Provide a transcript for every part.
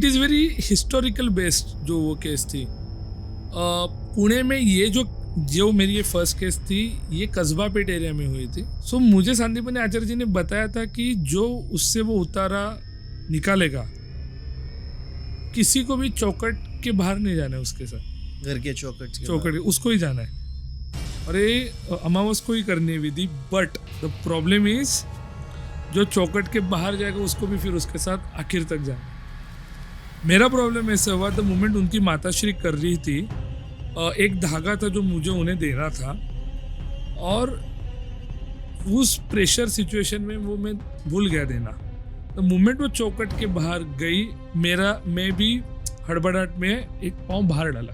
It is very historical based जो वो case थी। पुणे में ये जो मेरी ये फर्स्ट केस थी, ये कस्बा पेट एरिया में हुई थी। सो मुझे संदीपनी आचार्य जी ने बताया था कि जो उससे वो उतारा निकालेगा, किसी को भी चौकट के बाहर नहीं जाना है उसके साथ, घर के चौकट उसको ही जाना है और ये अमावस को ही करनी है विधि। बट द प्रॉब्लम इज जो चौकट के बाहर जाएगा उसको भी फिर उसके साथ आखिर तक जाना है। मेरा प्रॉब्लम ऐसा हुआ, द मोमेंट उनकी माताश्री कर रही थी, एक धागा था जो मुझे उन्हें देना था और उस प्रेशर सिचुएशन में वो मैं भूल गया देना। तो मोमेंट वो चौकट के बाहर गई, मैं भी हड़बड़ाहट में एक पाँव बाहर डाला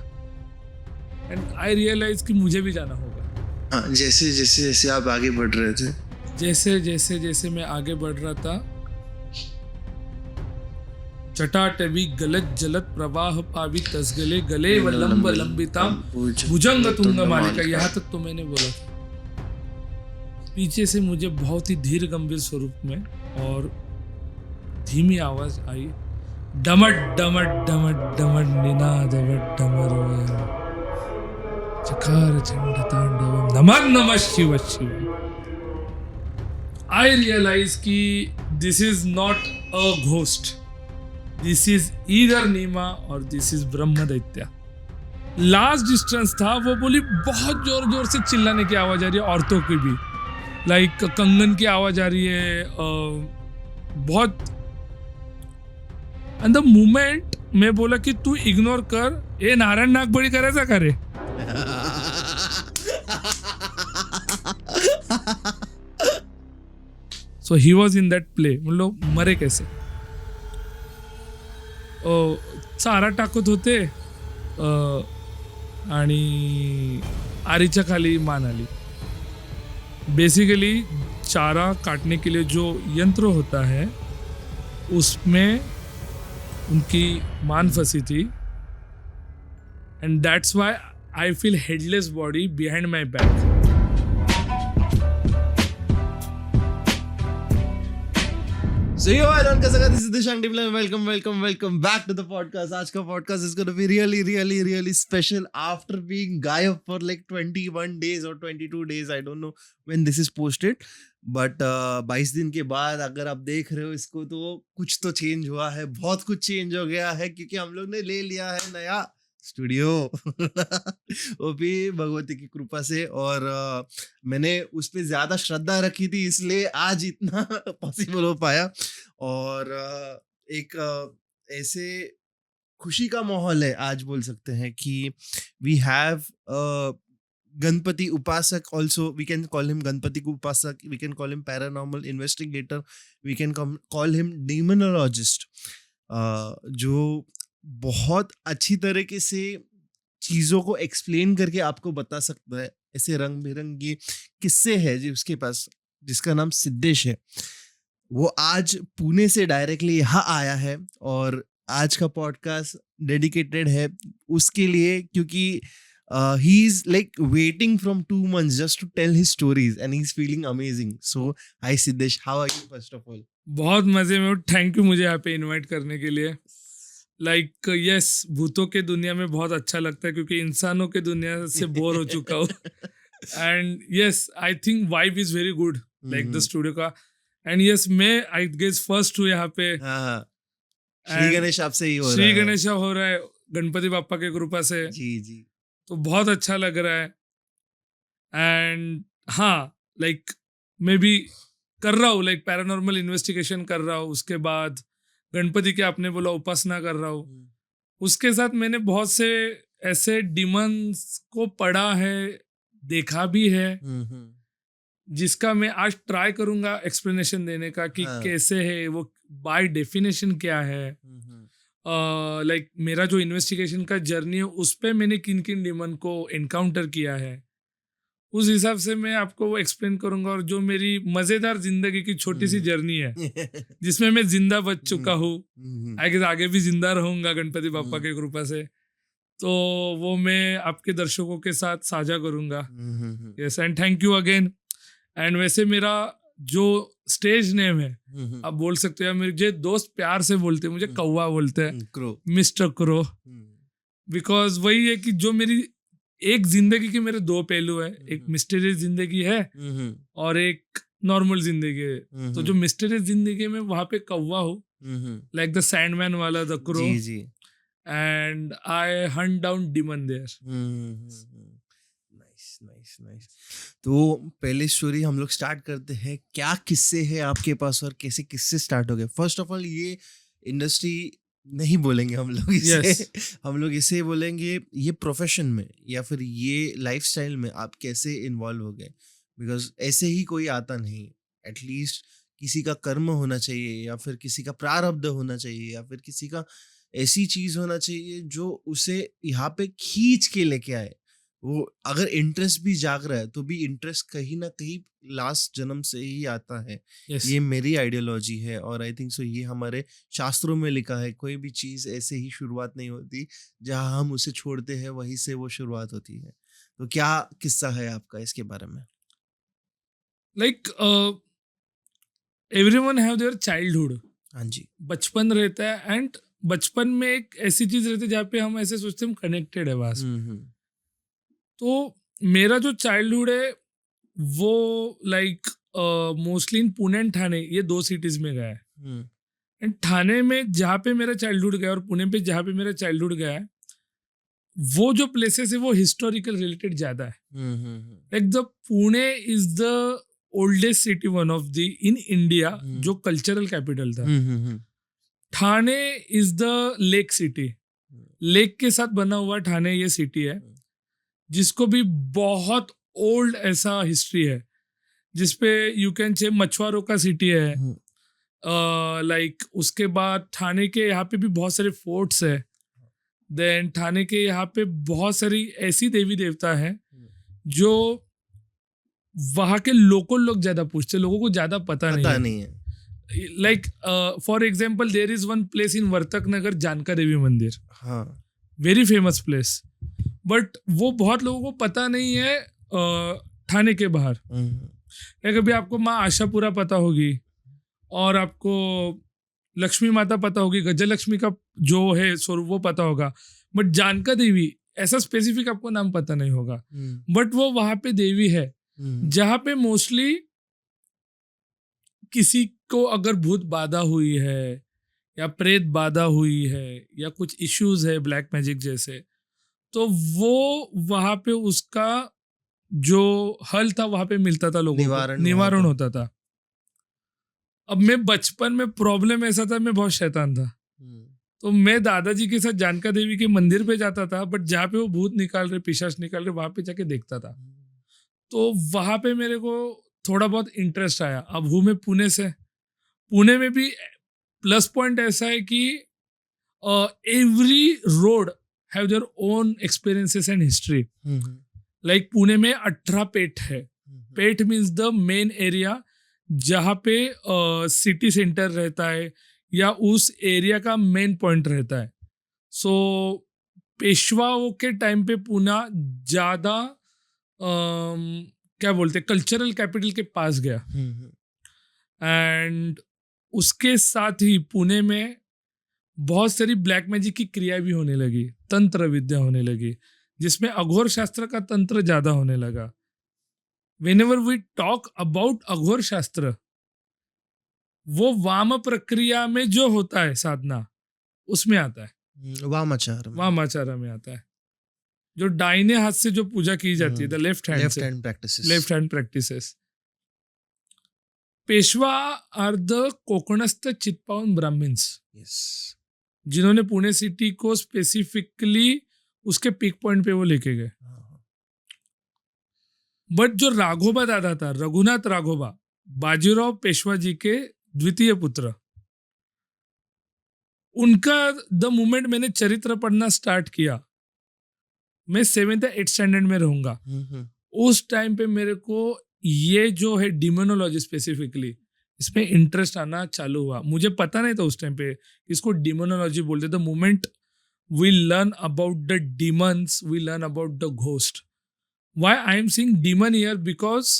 एंड आई रियलाइज कि मुझे भी जाना होगा। जैसे जैसे जैसे आप आगे बढ़ रहे थे, जैसे मैं आगे बढ़ रहा था, चटाटवी गलत जलत प्रवाह पावि तसगले गले व लंब लंबिता भुजंग तुंग मालिका, यहाँ तक तो मैंने बोला था। पीछे से मुझे बहुत ही धीर गंभीर स्वरूप में और धीमी आवाज आई, डमट डमट डमट डमट निनाद डमर चकार चंड तांडव नमः नमः शिव शिव। आई रियलाइज कि this is not a ghost, this is either नीमा और this is Brahma दैत्या। Last distance था, वो बोली बहुत जोर जोर से चिल्लाने की आवाज आ रही है, औरतों की भी, लाइक कंगन की आवाज आ रही है, बहुत। एंड द मोमेंट मैं बोला कि तू इग्नोर कर, ए नारायण नाग बळी करायचा का रे? So he was in that play. म्हणलो मरे कैसे? चारा टाकत होते आणि आरीच्या खाली मान आली। बेसिकली चारा काटने के लिए जो यंत्र होता है उसमें उनकी मान फंसी थी and that's why I feel headless body behind my back. So yo, everyone, कैसा है? This is Dishang Dimla. Welcome back to the podcast. आज का podcast is going to be really special after being गायब for like 21 days or 22 days. I don't know when this is posted. But 22 दिन के बाद अगर आप देख रहे हो इसको तो कुछ तो चेंज हुआ है, बहुत कुछ चेंज हो गया है क्योंकि हम लोग ने ले लिया है नया स्टूडियो वो भी भगवती की कृपा से। और मैंने उस पर ज्यादा श्रद्धा रखी थी इसलिए आज इतना पॉसिबल हो पाया। और एक ऐसे खुशी का माहौल है आज, बोल सकते हैं कि वी हैव गणपति उपासक, also we can call him Ganapati उपासक, we can call him paranormal investigator, we can call him demonologist, जो बहुत अच्छी तरीके से चीजों को एक्सप्लेन करके आपको बता सकता है। ऐसे रंग बिरंगे किस्से है जो उसके पास, जिसका नाम सिद्धेश है। वो आज पुणे से डायरेक्टली यहाँ आया है और आज का पॉडकास्ट डेडिकेटेड है उसके लिए, क्योंकि he is like waiting from 2 months just to tell his stories and he's feeling amazing. So hi Siddesh, how are you first of all? बहुत मजे में हूँ, थैंक यू मुझे यहाँ पे इनवाइट करने के लिए। लाइक यस, भूतों के दुनिया में बहुत अच्छा लगता है क्योंकि इंसानों के दुनिया से बोर हो चुका हूँ। And yes, I think vibe is very good like the studio का। एंड यस, मैं आई गेस फर्स्ट हूँ यहाँ पे। श्री गणेश आपसे ही हो रहा है। श्री गणेश हो रहा है गणपति बापा के कृपा से। जी तो बहुत अच्छा लग रहा है। एंड हाँ, लाइक मैं भी कर रहा हूँ, लाइक पैरानॉर्मल इन्वेस्टिगेशन कर रहा हूँ, उसके बाद गणपति के आपने बोला उपासना कर रहा हूँ। उसके साथ मैंने बहुत से ऐसे डिमंस को पढ़ा है, देखा भी है, जिसका मैं आज ट्राई करूंगा एक्सप्लेनेशन देने का कि कैसे है वो, बाय डेफिनेशन क्या है। लाइक मेरा जो इन्वेस्टिगेशन का जर्नी है उस पे मैंने किन किन डिमन को एनकाउंटर किया है, उस हिसाब से मैं आपको वो एक्सप्लेन करूंगा। और जो मेरी मजेदार जिंदगी की छोटी सी जर्नी है जिसमें मैं जिंदा बच चुका हूँ, आगे भी जिंदा रहूंगा गणपति बापा के कृपा से, तो वो मैं आपके दर्शकों के साथ साझा करूंगा। Yes, and thank you again. And वैसे मेरा जो स्टेज नेम है, आप बोल सकते हो, या मेरे दोस्त प्यार से बोलते हैं मुझे कौवा बोलते हैं, क्रो। मिस्टर क्रो, बिकॉज वही है कि जो मेरी एक जिंदगी के मेरे दो पहलू है, एक मिस्टीरियस जिंदगी है और एक नॉर्मल जिंदगी है। तो जो मिस्टीरियस जिंदगी में वहां पे कौवा हो, लाइक द सैंडमैन वाला, द क्रो, जी जी। And I hunt down demon there. Nice nice nice. तो पहले स्टोरी हम लोग स्टार्ट करते हैं, क्या किस्से हैं आपके पास और कैसे किस्से स्टार्ट हो गए? फर्स्ट ऑफ ऑल ये इंडस्ट्री नहीं बोलेंगे हम लोग इसे, Yes. हम लोग इसे बोलेंगे ये प्रोफेशन में या फिर ये लाइफस्टाइल में आप कैसे इन्वॉल्व हो गए? बिकॉज ऐसे ही कोई आता नहीं, एटलीस्ट किसी का कर्म होना चाहिए या फिर किसी का प्रारब्ध होना चाहिए या फिर किसी का ऐसी चीज होना चाहिए जो उसे यहाँ पे खींच के लेके आए। वो अगर इंटरेस्ट भी जाग रहा है तो भी इंटरेस्ट कहीं ना कहीं लास्ट जन्म से ही आता है। Yes. ये मेरी आइडियोलॉजी है और आई थिंक सो ये हमारे शास्त्रों में लिखा है, कोई भी चीज ऐसे ही शुरुआत नहीं होती, जहाँ हम उसे छोड़ते हैं वहीं से वो शुरुआत होती है। तो क्या किस्सा है आपका इसके बारे में? Like everyone have their childhood, हाँ जी। बचपन रहता है, एंड बचपन में एक ऐसी चीज रहती है जहाँ पे हम ऐसे सोचते हैं हम कनेक्टेड है बस। तो मेरा जो चाइल्डहुड है वो like mostly in Pune and Thane, ये दो सिटीज में गया है। एंड ठाणे में जहाँ पे मेरा चाइल्डहुड गया और पुणे पे जहाँ पे मेरा चाइल्डहुड गया है, वो जो प्लेसेस है वो हिस्टोरिकल रिलेटेड ज्यादा है। Like the Pune is the oldest city, one of the in India, जो कल्चरल कैपिटल था। Thane is the lake city, lake के साथ बना हुआ ठाणे ये सिटी है, जिसको भी बहुत ओल्ड ऐसा हिस्ट्री है, जिसपे यू कैन से मछुआरों का सिटी है। लाइक उसके बाद ठाणे के यहाँ पे भी बहुत सारे फोर्ट्स है। देन ठाणे के यहाँ पे बहुत सारी ऐसी देवी देवता हैं जो वहाँ के लोकल लोग ज्यादा पूछते, लोगों को ज्यादा पता नहीं है। Like for example there is one place in Vartak Nagar, Janka Devi मंदिर, वेरी फेमस प्लेस, बट वो बहुत लोगों को पता नहीं है ठाणे के बाहर। कभी आपको माँ आशापुरा पता होगी और आपको लक्ष्मी माता पता होगी, गजलक्ष्मी का जो है स्वरूप वो पता होगा, बट जानका देवी ऐसा स्पेसिफिक आपको नाम पता नहीं होगा। बट वो वहां पे देवी है जहाँ पे मोस्टली किसी को अगर भूत बाधा हुई है या प्रेत बाधा हुई है या कुछ इश्यूज है ब्लैक मैजिक जैसे, तो वो वहां पे उसका जो हल था वहां पे मिलता था, लोगों को निवारण होता था। अब मैं बचपन में प्रॉब्लम ऐसा था, मैं बहुत शैतान था, तो मैं दादाजी के साथ जानका देवी के मंदिर पे जाता था, बट जहाँ पे वो भूत निकाल रहे, पिशाच निकाल रहे, वहां पे जाके देखता था। तो वहां पे मेरे को थोड़ा बहुत इंटरेस्ट आया। अब हूँ मैं पुणे से, पुणे में भी प्लस पॉइंट ऐसा है कि every road have their own experiences and history. Like Pune में 18 पेठ है। Peth means the main area जहाँ पे सिटी सेंटर रहता है या उस एरिया का मेन पॉइंट रहता है। सो पेशवाओं के टाइम पे पुणे ज्यादा क्या बोलते कल्चरल कैपिटल के पास गया। एंड उसके साथ ही पुणे में बहुत सारी ब्लैक मैजिक की क्रिया भी होने लगी, तंत्र विद्या होने लगी, जिसमें अघोर शास्त्र का तंत्र ज्यादा होने लगा। Whenever we talk about अघोर शास्त्र, वो वाम प्रक्रिया में जो होता है साधना, उसमें आता है, वामाचार में आता है, जो दाहिने हाथ से जो पूजा की जाती है, the left hand practices. Peshwa are the Kokanastha Chitpavan Brahmans, जिन्होंने पुणे सिटी को स्पेसिफिकली उसके पीक पॉइंट पे वो लेके गए। बट जो राघोबा दादा था, रघुनाथ राघोबा, बाजीराव पेशवा जी के द्वितीय पुत्र, उनका द मोमेंट मैंने चरित्र पढ़ना स्टार्ट किया, मैं 7th या 8th स्टैंडर्ड में रहूंगा, उस टाइम पे मेरे को ये जो है डिमोनोलॉजी स्पेसिफिकली, इसमें इंटरेस्ट आना चालू हुआ। मुझे पता नहीं था उस टाइम पे इसको डिमोनोलॉजी बोलते। The moment we learn about the demons, we learn about the ghost. Why I am saying demon here? Because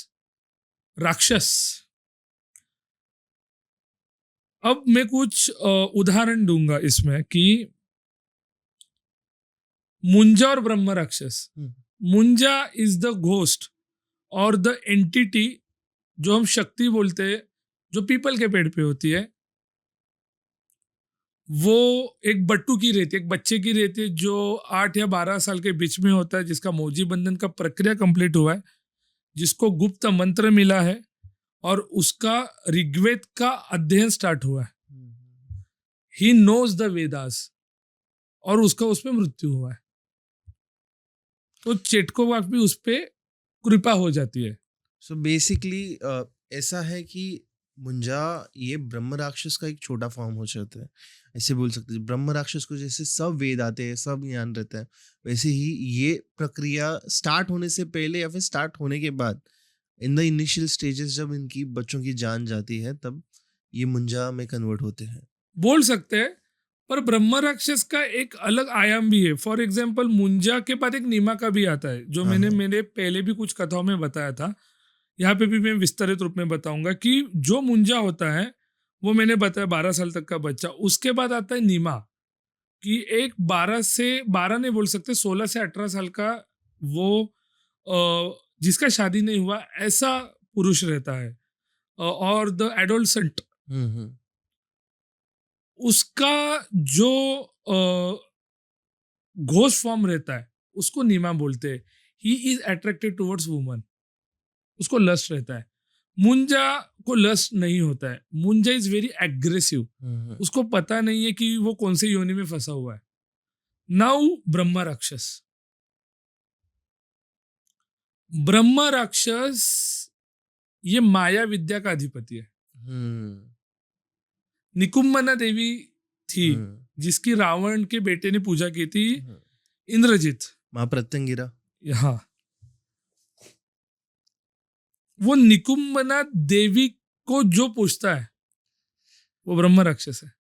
Rakshas, अब मैं कुछ उदाहरण दूंगा इसमें कि मुंजा और ब्रह्म राक्षस. मुंजा इज द घोस्ट और द एंटिटी जो हम शक्ति बोलते हैं, जो पीपल के पेड़ पे होती है. वो एक बट्टू की रहती है, एक बच्चे की रहती है जो 8 या 12 साल के बीच में होता है, जिसका मौजी बंधन का प्रक्रिया कंप्लीट हुआ है, जिसको गुप्त मंत्र मिला है और उसका ऋग्वेद का अध्ययन स्टार्ट हुआ है. ही नोज द वेदास और उसका उसमें मृत्यु हुआ है. तो चेटकोवाक भी उस पे कृपा हो जाती है. सो बेसिकली ऐसा है कि मुंजा ये ब्रह्म राक्षस का एक छोटा फॉर्म हो जाता है, ऐसे बोल सकते हैं. ब्रह्म राक्षस को जैसे सब वेद आते हैं, सब ज्ञान रहता है, वैसे ही ये प्रक्रिया स्टार्ट होने से पहले या फिर स्टार्ट होने के बाद, इन द इनिशियल स्टेजेस, जब इनकी बच्चों की जान जाती है, तब ये मुंजा में कन्वर्ट होते हैं. बोल सकते हैं, पर ब्रह्म राक्षस का एक अलग आयाम भी है. फॉर एग्जाम्पल मुंजा के बाद एक नीमा का भी आता है, जो हाँ, मैंने हाँ. मेरे पहले भी कुछ कथाओं में बताया था. यहाँ पे भी मैं विस्तारित रूप में बताऊंगा कि जो मुंजा होता है वो मैंने बताया 12 साल तक का बच्चा. उसके बाद आता है नीमा, कि एक 12 नहीं बोल सकते, 16 से 18 साल का वो जिसका शादी नहीं हुआ ऐसा पुरुष रहता है. और द एडोलसेंट, उसका जो घोष फॉर्म रहता है उसको नीमा बोलते हैं. He is attracted towards woman, उसको लस्ट रहता है. मुंजा को लस्ट नहीं होता है. मुंजा इज वेरी एग्रेसिव, उसको पता नहीं है कि वो कौन से योनि में फंसा हुआ है. नाउ ब्रह्म राक्षस. ब्रह्म राक्षस ये माया विद्या का अधिपति है. निकुम्बना देवी थी जिसकी रावण के बेटे ने पूजा की थी, इंद्रजीत. माँ प्रत्यंगिरा. हाँ, वो निकुम्बना देवी को जो पूछता है वो ब्रह्म राक्षस है.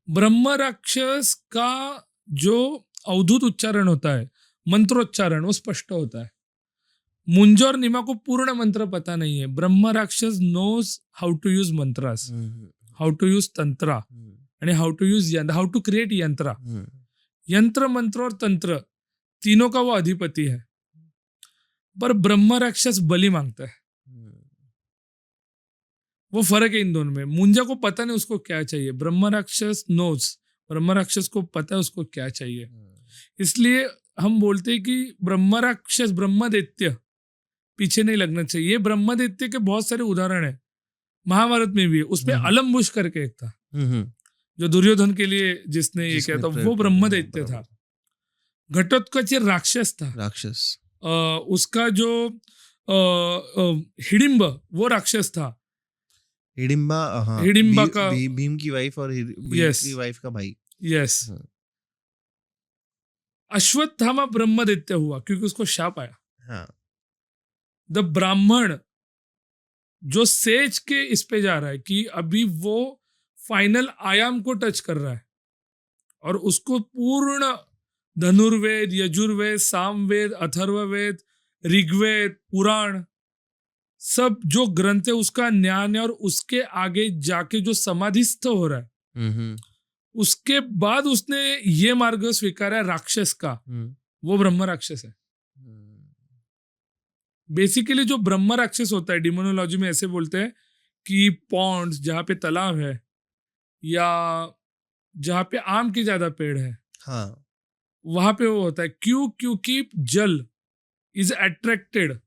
ब्रह्म राक्षस का जो अवधूत उच्चारण होता है, मंत्रोच्चारण, वो स्पष्ट होता है. मुंजा और निमा को पूर्ण मंत्र पता नहीं है. Brahma rakshas knows how to use mantras, how to use tantra आणि how to use how to create yantra. Yantra, मंत्र और तंत्र तीनों का वो अधिपति है. पर ब्रह्म राक्षस बलि मांगता है. वो फर्क है इन दोनों में. मुंजा को पता नहीं उसको क्या चाहिए, ब्रह्म राक्षस नोज, ब्रह्म राक्षस को पता है उसको क्या चाहिए. इसलिए हम बोलते हैं कि ब्रह्म राक्षस, ब्रह्म दैत्य पीछे नहीं लगना चाहिए. ये ब्रह्म दैत्य के बहुत सारे उदाहरण है, महाभारत में भी है. उसमें अलम्बुश करके एक था जो दुर्योधन के लिए जिसने ये किया था, वो ब्रह्म दैत्य था. घटोत्कच राक्षस था, राक्षस. उसका जो हिडिंब वो राक्षस था. हिडिंबा, हाँ, हिडिंबा का भीम की वाइफ और भीम Yes. की वाइफ का भाई. यस. अश्वत्थामा ब्रह्म दैत्य हुआ क्योंकि उसको शाप आया. हाँ. द ब्राह्मण जो सेज के इस पे जा रहा है कि अभी वो फाइनल आयाम को टच कर रहा है और उसको पूर्ण धनुर्वेद, यजुर्वेद, सामवेद, अथर्ववेद, ऋग्वेद, पुराण, सब जो ग्रंथ है उसका ज्ञान है. और उसके आगे जाके जो समाधिस्थ हो रहा है, उसके बाद उसने ये मार्ग स्वीकारा है राक्षस का, वो ब्रह्म राक्षस है. बेसिकली जो ब्रह्म राक्षस होता है, डिमोनोलॉजी में ऐसे बोलते हैं कि पॉन्ड्स, जहाँ पे तालाब है या जहाँ पे आम के ज्यादा पेड़ है, हाँ, वहां पे वो होता है. क्योंकि जल इज अट्रैक्टेड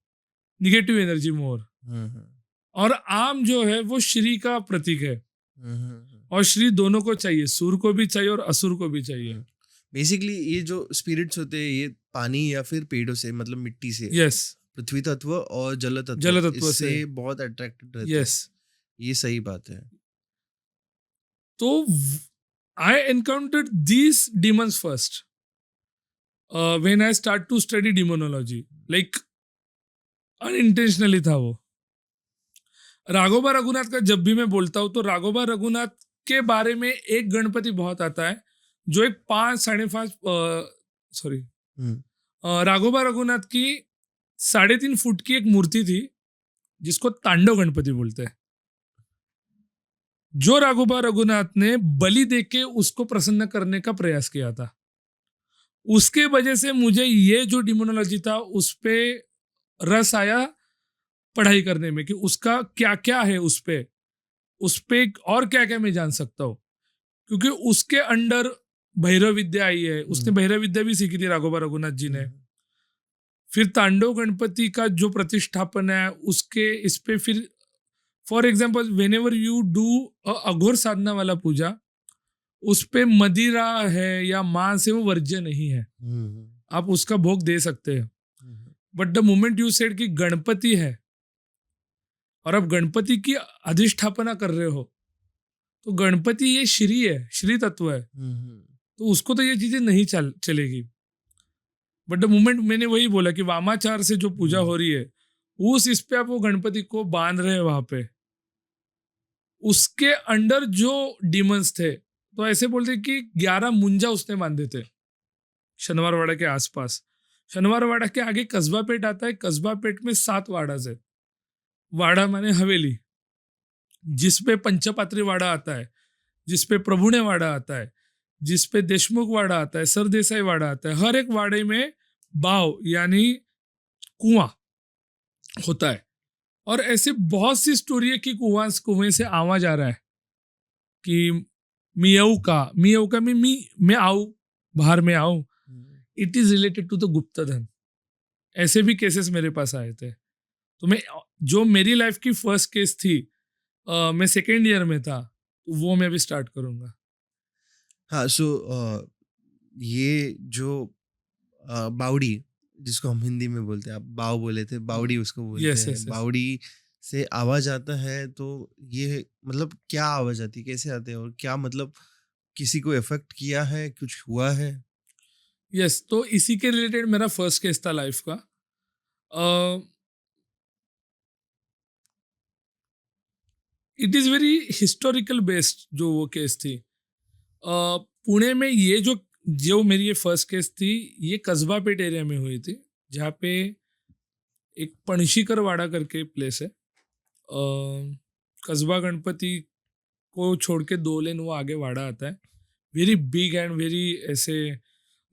निगेटिव एनर्जी मोर. और आम जो है वो श्री का प्रतीक है, और श्री दोनों को चाहिए, सुर को भी चाहिए और असुर को भी चाहिए. बेसिकली ये जो स्पिरिट्स होते हैं, ये पानी या फिर पेड़ों से, मतलब मिट्टी से, यस, पृथ्वी तत्व और जल तत्व इससे से बहुत अट्रैक्टेड रहते हैं. यस. ये सही बात है. तो I encountered these demons first when I start to study demonology. Like unintentionally था वो. राघोबा रघुनाथ का जब भी मैं बोलता हूँ तो राघोबा रघुनाथ के बारे में एक गणपति बहुत आता है जो एक 5-5.5 राघोबा रघुनाथ की 3.5 फुट की एक मूर्ति थी जिसको तांडव गणपति बोलते हैं. जो राघोबा रघुनाथ ने बलि देके उसको प्रसन्न करने का प्रयास किया था, उसके वजह से मुझे ये जो डिमोनोलॉजी था उस पे रस आया पढ़ाई करने में, कि उसका क्या क्या है उस पे और क्या क्या मैं जान सकता हूँ, क्योंकि उसके अंडर भैरव विद्या आई है, उसने भैरव विद्या भी सीखी थी राघोबा रघुनाथ जी ने। फिर तांडव गणपति का जो प्रतिष्ठापन है उसके इस पे फिर for example whenever you do Aghor sadhana वाला पूजा, उस पे मदिरा है या मांस है वो वर्ज्य नहीं है, आप उसका भोग दे सकते हैं। But the moment you said कि गणपति है और आप गणपति की अधिष्ठापना कर रहे हो, तो गणपति ये श्री है, श्री तत्व है, तो उसको तो ये चीजें नहीं चलेगी। बट द मोमेंट मैंने वही बोला कि वामाचार से जो पूजा हो रही है, उस इस पे आप वो गणपति को बांध रहे हैं वहां पे, उसके अंडर जो डिमंस थे, तो ऐसे बोलते कि 11 मुंजा उसने बांधे थे शनिवारवाड़ा के आसपास। शनिवारवाड़ा के आगे कस्बा पेट आता है, कस्बा पेट में 7 वाड़ाज है। वाड़ा माने हवेली, जिसपे पंचपात्री वाड़ा आता है, जिसपे प्रभुणे वाड़ा आता है, जिसपे देशमुख वाड़ा आता है, सरदेसाई वाड़ा आता है। हर एक वाड़े में बाव यानी कुआं होता है, और ऐसे बहुत सी स्टोरी है कि कुएं से आवाज आ रहा है कि मियाऊ का मैं आऊ, बाहर में आऊं। It is related to the गुप्त धन। ऐसे भी केसेस मेरे पास आए थे। तो मैं जो मेरी लाइफ की फर्स्ट केस थी, मैं सेकेंड ईयर में था, तो वो मैं भी स्टार्ट करूंगा। हाँ, सो ये जो बावड़ी जिसको हम हिंदी में बोलते हैं, आप बाव बोले थे, बावड़ी उसको बोलते यस हैं। Yes yes. बावड़ी से आवाज आता है, तो ये मतलब क्या आवाज आती है, कैसे आते हैं, और क्या मतलब किसी को इफेक्ट किया है, कुछ हुआ है? यस, तो इसी के रिलेटेड मेरा फर्स्ट केस था लाइफ का। It is very historical based जो वो केस थी। पुणे में ये जो जो मेरी ये फर्स्ट केस थी, ये कस्बा पेट एरिया में हुई थी, जहाँ पे एक पणशीकर वाड़ा करके प्लेस है। कस्बा गणपति को छोड़ के 2 लेन वो आगे वाड़ा आता है। वेरी बिग एंड वेरी ऐसे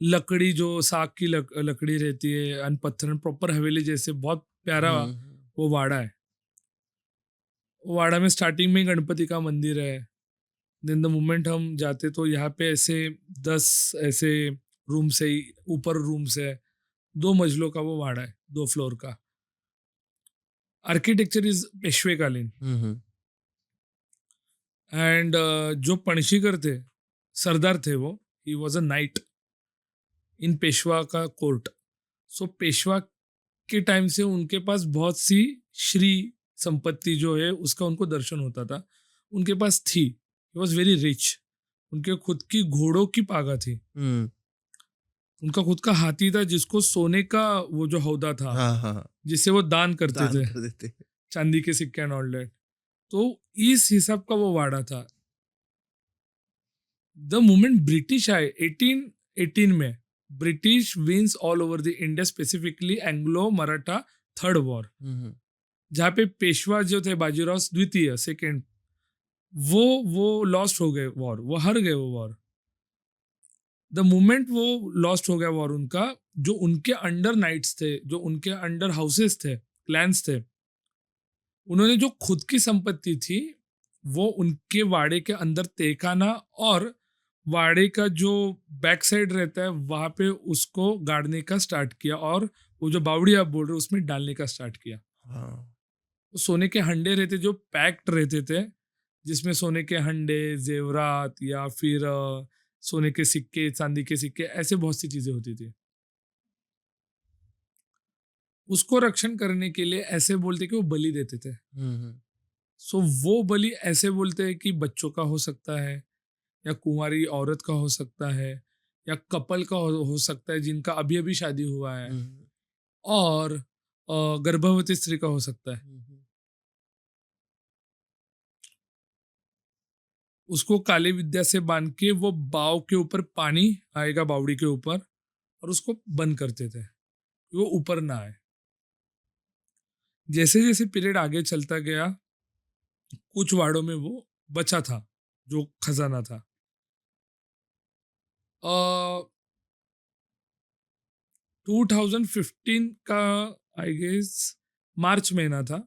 लकड़ी जो साग की लकड़ी रहती है, एंड पत्थर प्रॉपर हवेली जैसे, बहुत प्यारा वो वाड़ा है। वो वाड़ा में स्टार्टिंग में गणपति का मंदिर है। देन द मोमेंट हम जाते तो यहाँ पे ऐसे 10 ऐसे रूम्स है, ऊपर रूम्स है, 2 मंजिलों का वो वाड़ा है, 2 फ्लोर का। Architecture is पेशवेकालीन। एंड जो पणशीकर थे, सरदार थे वो, he was a night in Peshwa का कोर्ट। सो पेशवा के टाइम से उनके पास बहुत सी श्री संपत्ति जो है उसका उनको दर्शन होता था, उनके पास थी। He was very rich. उनके खुद की घोड़ों की पागा थी, उनका खुद का हाथी था जिसको सोने का वो जो हौदा था, हाँ हाँ, जिससे वो दान करते दान थे, कर देते। चांदी के सिक्के एंड ऑल दैट। तो इस हिसाब का वो वाड़ा था। द मोमेंट ब्रिटिश आए 1818 में, British wins all over the India, specifically Anglo Maratha third war, जहाँ पे पेशवा जो थे बाजीराव द्वितीय सेकेंड, वो लॉस्ट हो गए वॉर, वो हार गए वो वॉर। द मोमेंट वो लॉस्ट हो गया वॉर उनका, जो उनके अंडर नाइट्स थे, जो उनके अंडर हाउसेस थे, क्लैंस थे, उन्होंने जो खुद की संपत्ति थी वो उनके वाड़े के अंदर तहखाना और वाड़े का जो बैक साइड रहता है वहां पे उसको गाड़ने का स्टार्ट किया, और वो जो बावड़ी आप बोल रहे हो उसमें डालने का स्टार्ट किया। हाँ, तो सोने के हंडे रहते जो पैक्ड रहते थे, जिसमें सोने के हंडे, जेवरात, या फिर सोने के सिक्के, चांदी के सिक्के, ऐसे बहुत सी चीजें होती थी। उसको रक्षण करने के लिए ऐसे बोलते कि वो बलि देते थे। सो वो बलि ऐसे बोलते हैं कि बच्चों का हो सकता है, या कुंवारी औरत का हो सकता है, या कपल का हो सकता है जिनका अभी अभी शादी हुआ है, और गर्भवती स्त्री का हो सकता है। उसको काली विद्या से बांध के वो बाव के ऊपर पानी आएगा, बावड़ी के ऊपर, और उसको बंद करते थे कि वो ऊपर ना आए। जैसे जैसे पीरियड आगे चलता गया, कुछ वाड़ों में वो बचा था, जो खजाना था। 2015 का आई गेस मार्च महीना था,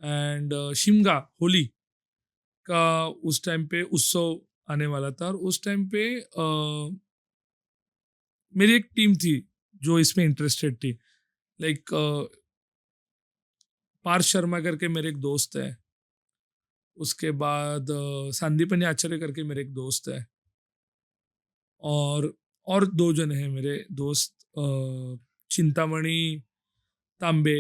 एंड शिमगा होली का उस टाइम पे उत्सव आने वाला था, और उस टाइम पे मेरी एक टीम थी जो इसमें इंटरेस्टेड थी। लाइक पार्थ शर्मा करके मेरे एक दोस्त है, उसके बाद संदीपनी आचार्य करके मेरे एक दोस्त है, और और दो जन हैं मेरे दोस्त, चिंतामणि तांबे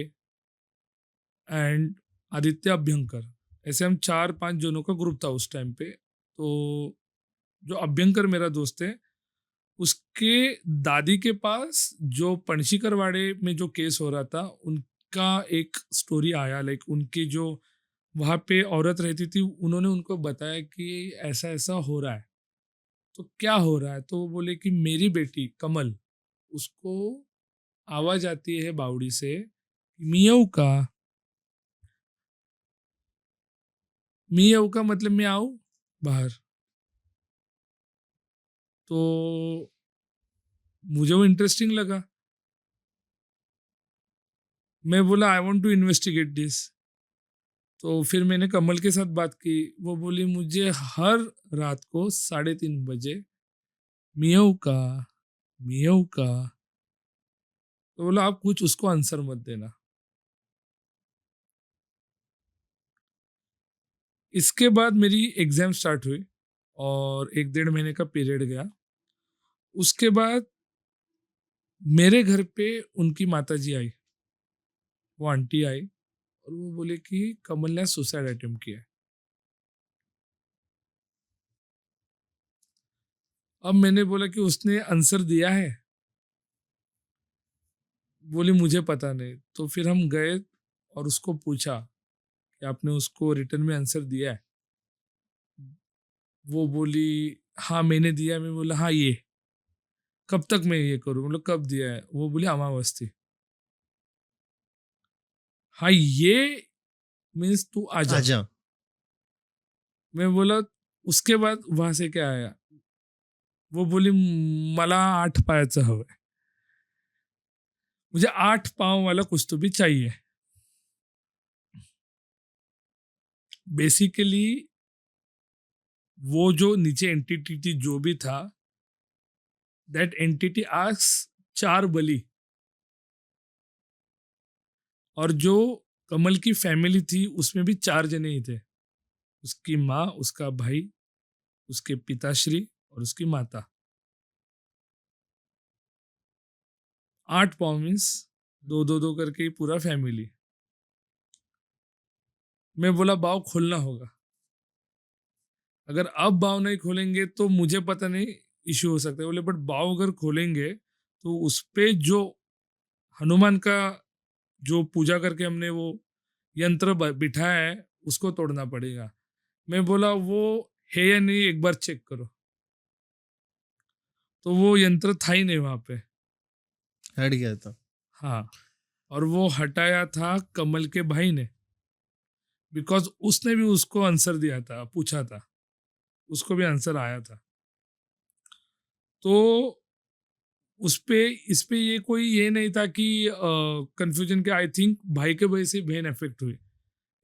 एंड आदित्य अभ्यंकर। ऐसे हम 4-5 जनों का ग्रुप था उस टाइम पे। तो जो अभ्यंकर मेरा दोस्त है, उसके दादी के पास जो पणशीकरवाड़े में जो केस हो रहा था, उनका एक स्टोरी आया। लाइक उनकी जो वहाँ पे औरत रहती थी, उन्होंने उनको बताया कि ऐसा ऐसा हो रहा है। तो क्या हो रहा है? तो वो बोले कि मेरी बेटी कमल, उसको आवाज आती है बावड़ी से, मियाऊ का। मियाऊ का मतलब मैं आऊं बाहर। तो मुझे वो इंटरेस्टिंग लगा। मैं बोला I want to investigate this. तो फिर मैंने कमल के साथ बात की। वो बोली मुझे हर रात को 3:30 बजे मियाऊ का, मियाऊ का। तो बोला आप कुछ उसको आंसर मत देना। इसके बाद मेरी एग्जाम स्टार्ट हुई, और 1-1.5 महीने का पीरियड गया। उसके बाद मेरे घर पे उनकी माता जी आई, वो आंटी आई, और वो बोले कि कमल ने सुसाइड अटेम्प्ट किया है। अब मैंने बोला कि उसने आंसर दिया है? बोली मुझे पता नहीं। तो फिर हम गए और उसको पूछा कि आपने उसको रिटर्न में आंसर दिया है? वो बोली हाँ मैंने दिया। मैं बोला हाँ ये कब तक मैं ये करूँ, मतलब कब दिया है? वो बोली अमावस्या। हाँ ये मीन्स तू आजा। आजा। मैं बोला उसके बाद वहां से क्या आया? वो बोली मला 8 पायाचं हवंय, मुझे 8 पाँव वाला कुछ तो भी चाहिए। बेसिकली वो जो नीचे एंटिटी थी, जो भी था, दैट एंटिटी आस्क्स 4 बलि। और जो कमल की फैमिली थी उसमें भी 4 जने ही थे, उसकी माँ, उसका भाई, उसके पिताश्री और उसकी माता। 8 पाँव मीन्स 2-2-2 करके ही पूरा फैमिली। मैं बोला बाव खोलना होगा। अगर अब बाव नहीं खोलेंगे तो मुझे पता नहीं इश्यू हो सकता है। बोले बट बाव अगर खोलेंगे तो उस पे जो हनुमान का जो पूजा करके हमने वो यंत्र बिठाया है, उसको तोड़ना पड़ेगा। मैं बोला वो है या नहीं एक बार चेक करो। तो वो यंत्र था ही नहीं वहां पे। हट गया था। हाँ, और वो हटाया था कमल के भाई ने, बिकॉज उसने भी उसको आंसर दिया था, पूछा था, उसको भी आंसर आया था। तो उस पे इस पे ये कोई ये नहीं था कि कंफ्यूजन के, आई थिंक भाई के वजह से बहन अफेक्ट हुई,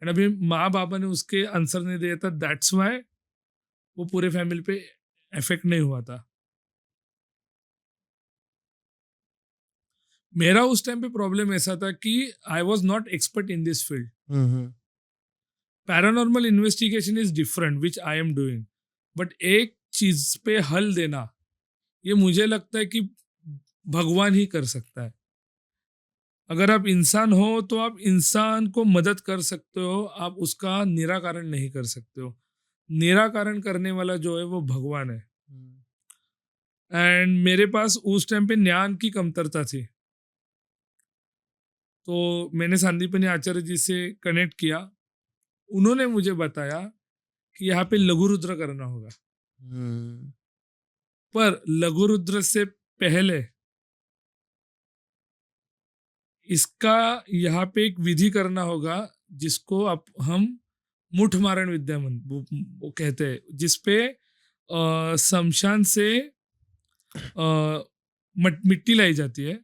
एंड अभी माँ बाबा ने उसके आंसर नहीं दिया था, दैट्स वाई वो पूरे फैमिली पे इफेक्ट नहीं हुआ था। मेरा उस टाइम पे प्रॉब्लम ऐसा था कि I was not expert in this field. Hmm. Paranormal investigation is different which I am doing, but एक चीज पे हल देना, ये मुझे लगता है कि भगवान ही कर सकता है। अगर आप इंसान हो तो आप इंसान को मदद कर सकते हो, आप उसका निराकरण नहीं कर सकते हो। निराकरण करने वाला जो है वो भगवान है। एंड मेरे पास उस टाइम पे ज्ञान की कमतरता थी। तो मैंने संदीपनी आचार्य जी से कनेक्ट किया। उन्होंने मुझे बताया कि यहाँ पे लघु रुद्र करना होगा, हम्म। पर लघु रुद्र से पहले इसका यहाँ पे एक विधि करना होगा, जिसको अब हम मुठ मारण विद्या वो कहते हैं, जिसपे शमशान से मिट्टी लाई जाती है,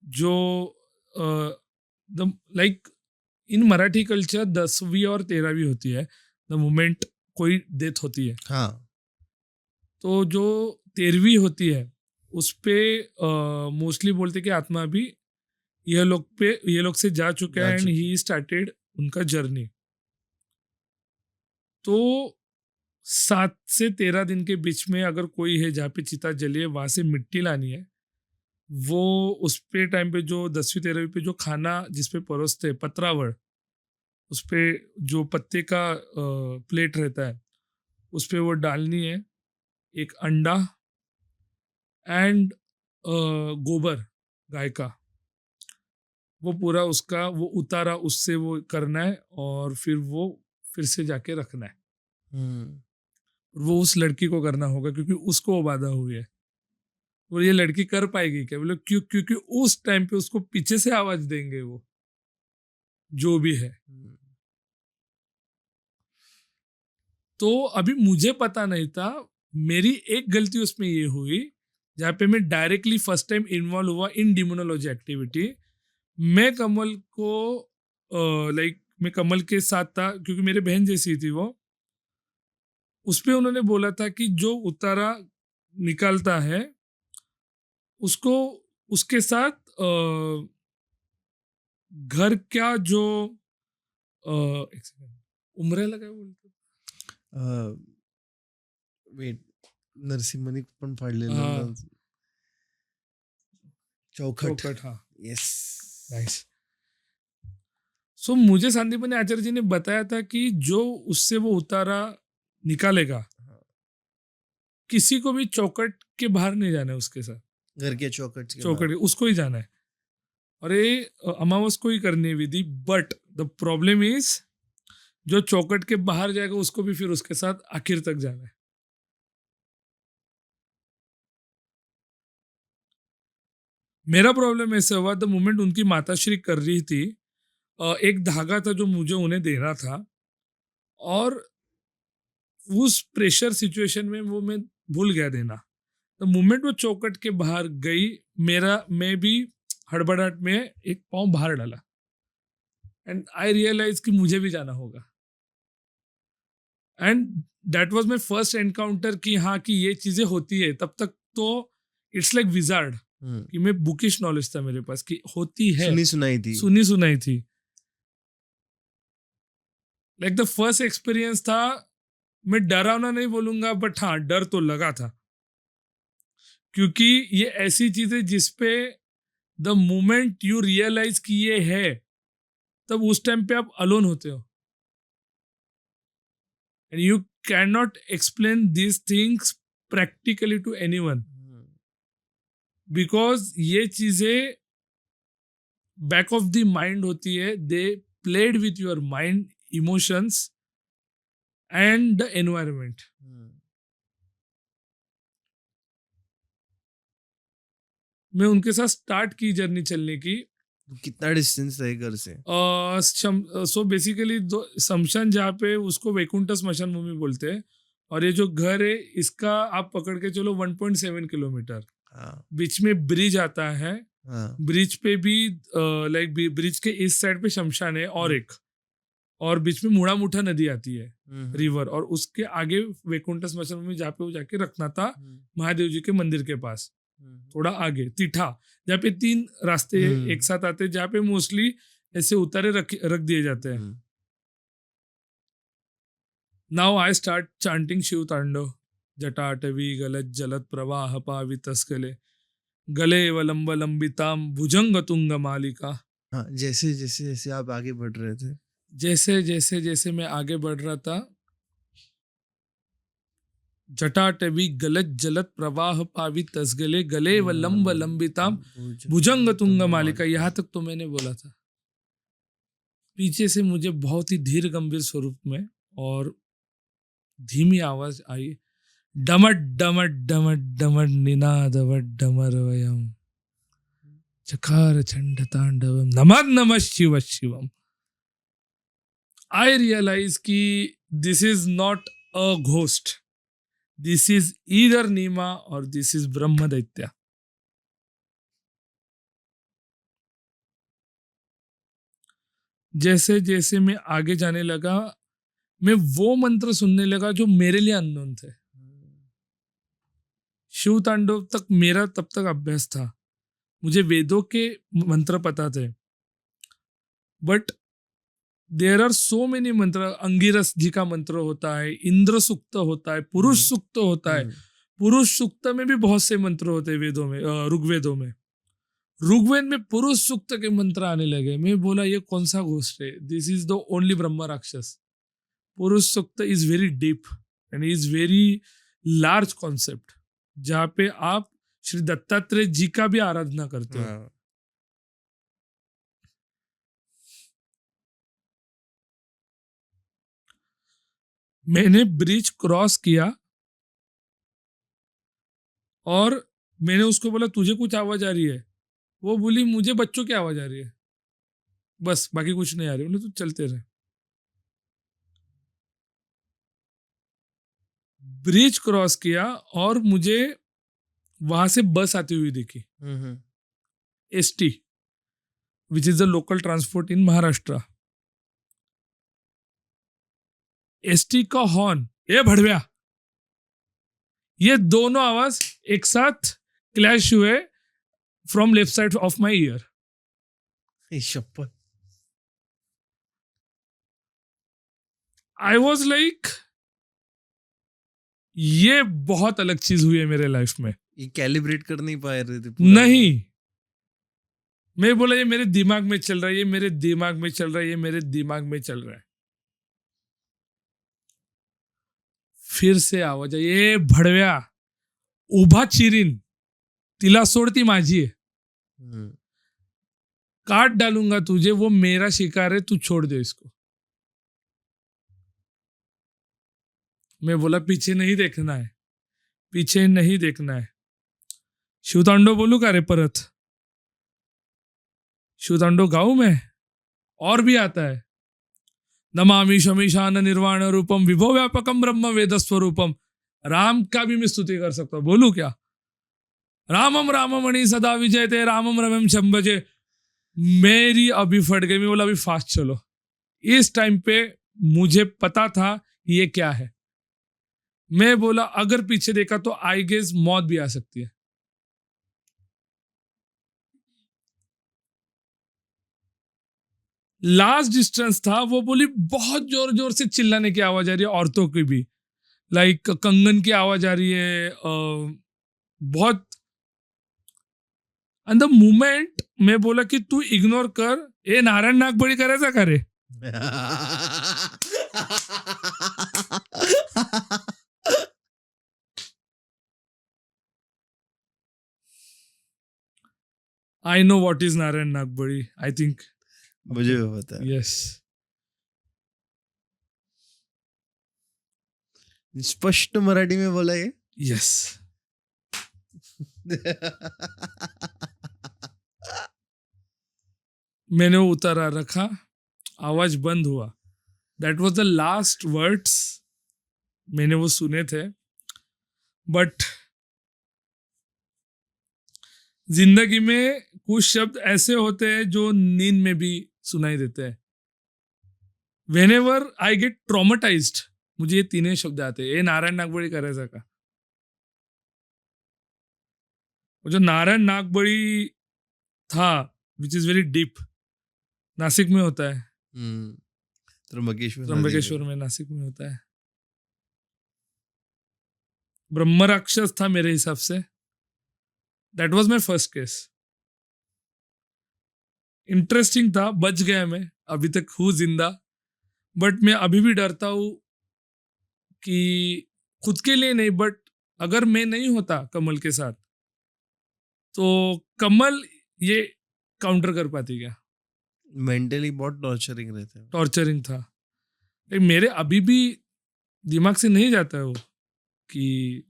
जो लाइक इन मराठी कल्चर 10वीं और 13वीं होती है द मोमेंट कोई डेथ होती है। हाँ तो जो 13वीं होती है उस पे मोस्टली बोलते कि आत्मा भी ये लोग से जा चुका है एंड ही स्टार्टेड उनका जर्नी। तो 7 से 13 दिन के बीच में अगर कोई है जहाँ पे चिता जली है, वहां से मिट्टी लानी है। वो उस पे टाइम पे जो 10वीं 13वीं पे जो खाना जिसपे परोसते पत्रावड़, उस पे जो पत्ते का प्लेट रहता है उस पे वो डालनी है, एक अंडा एंड गोबर गाय का, वो पूरा उसका वो उतारा उससे वो करना है और फिर से जाके रखना है। वो उस लड़की को करना होगा क्योंकि उसको वो बाधा हुई है। और ये लड़की कर पाएगी क्या? बोले क्यों? क्योंकि उस टाइम पे उसको पीछे से आवाज देंगे वो जो भी है। तो अभी मुझे पता नहीं था, मेरी एक गलती उसमें ये हुई जहाँ पे मैं डायरेक्टली फर्स्ट टाइम इन्वॉल्व हुआ इन डिमोनोलॉजी एक्टिविटी। मैं कमल को मैं कमल के साथ था क्योंकि मेरी बहन जैसी थी वो। उस पे उन्होंने बोला था कि जो उतारा निकालता है उसको उसके साथ घर क्या जो एक सेकंड, उम्र लगा बोलते वेट, नरसिंहनी पण फाडलेलं चौखट। हाँ यस नाइस। सो मुझे संदीपनी आचार्य जी ने बताया था कि जो उससे वो उतारा निकालेगा किसी को भी चौखट के बाहर नहीं जाना है, उसके साथ घर के चौखट के उसको ही जाना है और ये अमावस को ही करनी है विधि। बट द प्रॉब्लम इज जो चौखट के बाहर जाएगा उसको भी फिर उसके साथ आखिर तक जाना है। मेरा प्रॉब्लम ऐसा हुआ द मोमेंट उनकी माताश्री कर रही थी, एक धागा था जो मुझे उन्हें देना था और उस प्रेशर सिचुएशन में वो मैं भूल गया देना। द मोमेंट वो चौखट के बाहर गई, मैं भी हड़बड़ाहट में एक पाँव बाहर डाला एंड आई रियलाइज कि मुझे भी जाना होगा। And that was my first encounter कि हाँ कि ये चीजें होती है। तब तक तो इट्स लाइक विजार्ड कि मैं बुकिश नॉलेज था मेरे पास कि होती है, सुनी सुनाई थी। लाइक द फर्स्ट एक्सपीरियंस था, मैं डरावना नहीं बोलूंगा बट हाँ डर तो लगा था क्योंकि ये ऐसी चीज है जिसपे द मोमेंट यू रियलाइज कि ये है तब उस टाइम पे आप अलोन होते हो and you can not explain these things practically to anyone because ये चीजें बैक ऑफ द माइंड होती है। They played with your mind, emotions and the environment. मैं उनके साथ स्टार्ट की जर्नी चलने की। कितना डिस्टेंस है घर से? सो बेसिकली शमशान जहाँ पे उसको वैकुंठ स्मशान भूमि बोलते हैं और ये जो घर है इसका आप पकड़ के चलो 1.7 किलोमीटर। बीच में ब्रिज आता है, ब्रिज पे भी लाइक ब्रिज के इस साइड पे शमशान है और बीच में मुड़ा मुठा नदी आती है रिवर, और उसके आगे वैकुंठ स्मशान भूमि जहाँ पे वो जाके रखना था महादेव जी के मंदिर के पास थोड़ा आगे तीठा, जहाँ पे 3 रास्ते एक साथ आते हैं, जहाँ पे मोस्टली ऐसे उतारे रख दिए जाते हैं। Now I start chanting Shiva Tandav जटाटवी गलत जलत प्रवाह पावितस्कले गले वलंब लंबिताम भुजंग तुंग मालिका। हाँ, जैसे जैसे जैसे आप आगे बढ़ रहे थे, जैसे मैं आगे बढ़ रहा था, जटाटवी गलत जलत प्रवाह पावि तसगले गले व लंब लंबिताम भुजंग तुंग मालिका। यहाँ तक तो मैंने बोला था। पीछे से मुझे बहुत ही धीर गंभीर स्वरूप में और धीमी आवाज आई, डमट डमट डमट डमट निनादवट डमर वयम चकार चंड तांडवम नमः नमः शिव शिवम। आई रियलाइज कि this is not a ghost, this is either नीमा और दिस इज ब्रह्म दैत्या. जैसे जैसे मैं आगे जाने लगा, मैं वो मंत्र सुनने लगा जो मेरे लिए अननोन थे. शिव तांडव तक मेरा तब तक अभ्यास था, मुझे वेदों के मंत्र पता थे, but there are so many mantra. Angiras जी का मंत्र होता है, इंद्र सूक्त होता है, पुरुष सूक्त होता है. पुरुष सूक्त में भी बहुत से मंत्र होते हैं वेदों में, ऋग्वेदों में. ऋग्वेद में पुरुष सूक्त के मंत्र आने लगे. मैं बोला ये कौन सा घोस्ट है? This is the only brahma rakshas. Purusha Sukta is very deep and is very large concept, जहाँ पे आप श्री दत्तात्रेय जी का भी आराधना करते हो. मैंने ब्रिज क्रॉस किया और मैंने उसको बोला तुझे कुछ आवाज आ रही है? वो बोली मुझे बच्चों की आवाज आ रही है, बस बाकी कुछ नहीं आ रही. बोले तू चलते रहे. ब्रिज क्रॉस किया और मुझे वहां से बस आती हुई दिखी, ST, which is the local transport in Maharashtra. ST का हॉर्न, ये भड़व्या, ये दोनों आवाज एक साथ क्लैश हुए from left side of my ear. शपथ. आई वॉज लाइक ये बहुत अलग चीज हुई है मेरे लाइफ में. ये कैलिब्रेट कर नहीं पा रहे थे पूरा. नहीं, मैं बोला ये मेरे दिमाग में चल रहा है, ये मेरे दिमाग में चल रहा है, ये मेरे दिमाग में चल रहा है. फिर से आवाज आई, ये भडव्या, उभा चिरीन, तिला सोडती माझी है, काट डालूंगा तुझे, वो मेरा शिकार है, तू छोड़ दे इसको. मैं बोला पीछे नहीं देखना है, पीछे नहीं देखना है. शिवतांडव बोलू का रे परत? शिवतांडव गाऊ मैं? और भी आता है. नमामि शमीशान निर्वाण रूपम विभो व्यापकम ब्रह्म वेद स्वरूपम. राम का भी मैं स्तुति कर सकता हूं, बोलू क्या? रामम राममणि सदा विजयते, रामम रमम शंभजे. मेरी अभी फट गई. मैं बोला अभी फास्ट चलो. इस टाइम पे मुझे पता था ये क्या है. मैं बोला अगर पीछे देखा तो आई गेस मौत भी आ सकती है. लास्ट डिस्टेंस था. वो बोली बहुत जोर जोर से चिल्लाने की आवाज आ रही है, औरतों की भी, लाइक कंगन की आवाज आ रही है, बहुत. एंड द मोमेंट मैं बोला कि तू इग्नोर कर, ए नारायण नागबळी करायचा का रे? I know what is Narayan Nagbali, I think. मुझे भी पता है. यस. स्पष्ट मराठी में बोला ये. यस. मैंने वो उतारा रखा, आवाज बंद हुआ. That was the last words मैंने वो सुने थे. बट जिंदगी में कुछ शब्द ऐसे होते हैं जो नींद में भी सुनाई देते हैं. व्हेनेवर आई गेट ट्रॉमेटाइज्ड, मुझे ये तीन शब्द आते हैं. ए नारायण नागबळी करायचा का? वो जो नारायण नागबळी था, which is very deep, Nashik में होता है. त्र्यंबकेश्वर में, नासिक में होता है. ब्रह्म राक्षस था मेरे हिसाब से. That was my first case. Interesting था, बच गया मैं, अभी तक हूँ जिंदा. बट मैं अभी भी डरता हूँ कि खुद के लिए नहीं, बट अगर मैं नहीं होता कमल के साथ तो कमल ये काउंटर कर पाती क्या? मेंटली बहुत टॉर्चरिंग रहते हैं. टॉर्चरिंग था. लेकिन मेरे अभी भी दिमाग से नहीं जाता है वो कि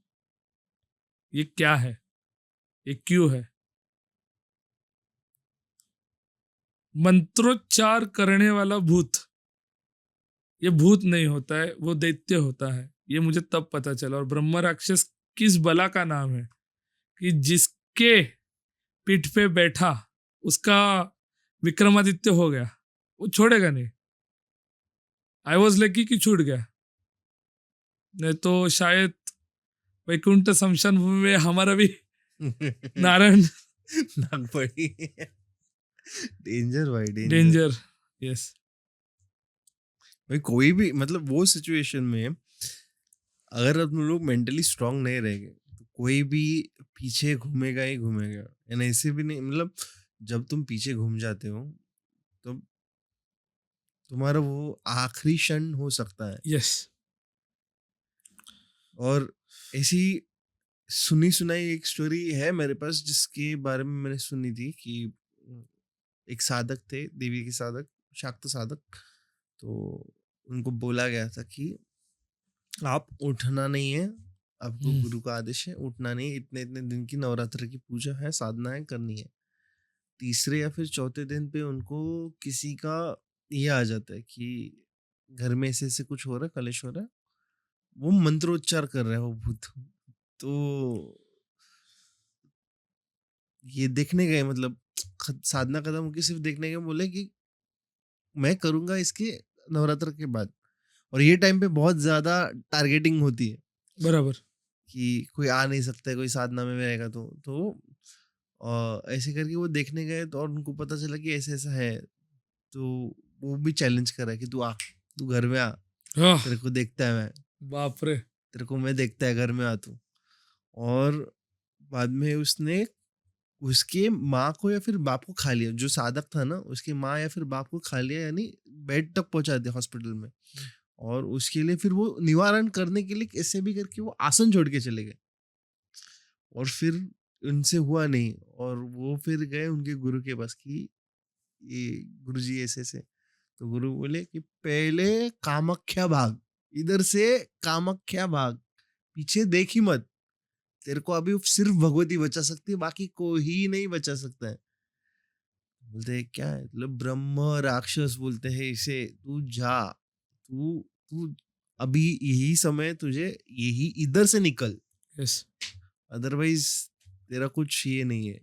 ये क्या है, ये क्यों है. मंत्रोच्चार करने वाला भूत ये भूत नहीं होता है, वो दैत्य होता है। ये मुझे तब पता चला। और ब्रह्म राक्षस किस बला का नाम है कि जिसके पीठ पे बैठा उसका विक्रमादित्य हो गया, वो छोड़ेगा नहीं। आई वॉज लकी कि छूट गया, नहीं तो शायद वैकुंठ शमशान भूमि में हमारा भी नारायण नागपड़ी डेंजर भाई, डेंजर। डेंजर। यस भाई कोई भी मतलब वो सिचुएशन में अगर हम लोग मेंटली स्ट्रांग नहीं रहेंगे तो कोई भी पीछे घूमेगा ही घूमेगा। एंड ऐसे भी नहीं, मतलब जब तुम पीछे घूम जाते हो तो तुम्हारा वो आखिरी क्षण हो सकता है। यस और ऐसी सुनी सुनाई एक स्टोरी है मेरे पास जिसके बारे में मैंने सुनी थी कि एक साधक थे, देवी के साधक, शाक्त साधक। तो उनको बोला गया था कि आप उठना नहीं है, आपको गुरु का आदेश है उठना नहीं, इतने इतने दिन की नवरात्र की पूजा है, साधनाएं करनी है। तीसरे या फिर चौथे दिन पे उनको किसी का ये आ जाता है कि घर में ऐसे ऐसे कुछ हो रहा है, कलेश हो रहा है, वो मंत्रोच्चार कर रहा है वो भूत। तो ये देखने गए, मतलब साधना खत्म होकर सिर्फ देखने गए, बोले कि मैं करूंगा इसके नवरात्र के बाद। और ये टाइम पे बहुत ज्यादा टारगेटिंग होती है बराबर। कि कोई आ नहीं सकता है, कोई साधना में रहेगा तो ऐसे करके वो देखने गए तो और उनको पता चला कि ऐसा ऐसा है। तो वो भी चैलेंज कर रहा है कि तू आ, तू घर में आ, आह, तेरे को देखता है मैं, बाप रे। तेरे को मैं देखता है, घर में आ तू। और बाद में उसने उसके माँ को या फिर बाप को खा लिया, जो साधक था ना उसकी माँ या फिर बाप को खा लिया, यानी बेड तक पहुंचा दिया हॉस्पिटल में। और उसके लिए फिर वो निवारण करने के लिए कैसे भी करके वो आसन छोड़ के चले गए। और फिर उनसे हुआ नहीं, और वो फिर गए उनके गुरु के पास कि ये गुरुजी ऐसे ऐसे। तो गुरु बोले कि पहले कामाख्या भाग, इधर से कामाख्या भाग, पीछे देख ही मत, तेरे को अभी सिर्फ भगवती बचा सकती है, बाकी कोई नहीं बचा सकता है। बोलते हैं क्या है, मतलब ब्रह्म राक्षस बोलते हैं इसे, तू जा, तू तू अभी यही समय, तुझे यही इधर से निकल, यस अदरवाइज तेरा कुछ ये नहीं है।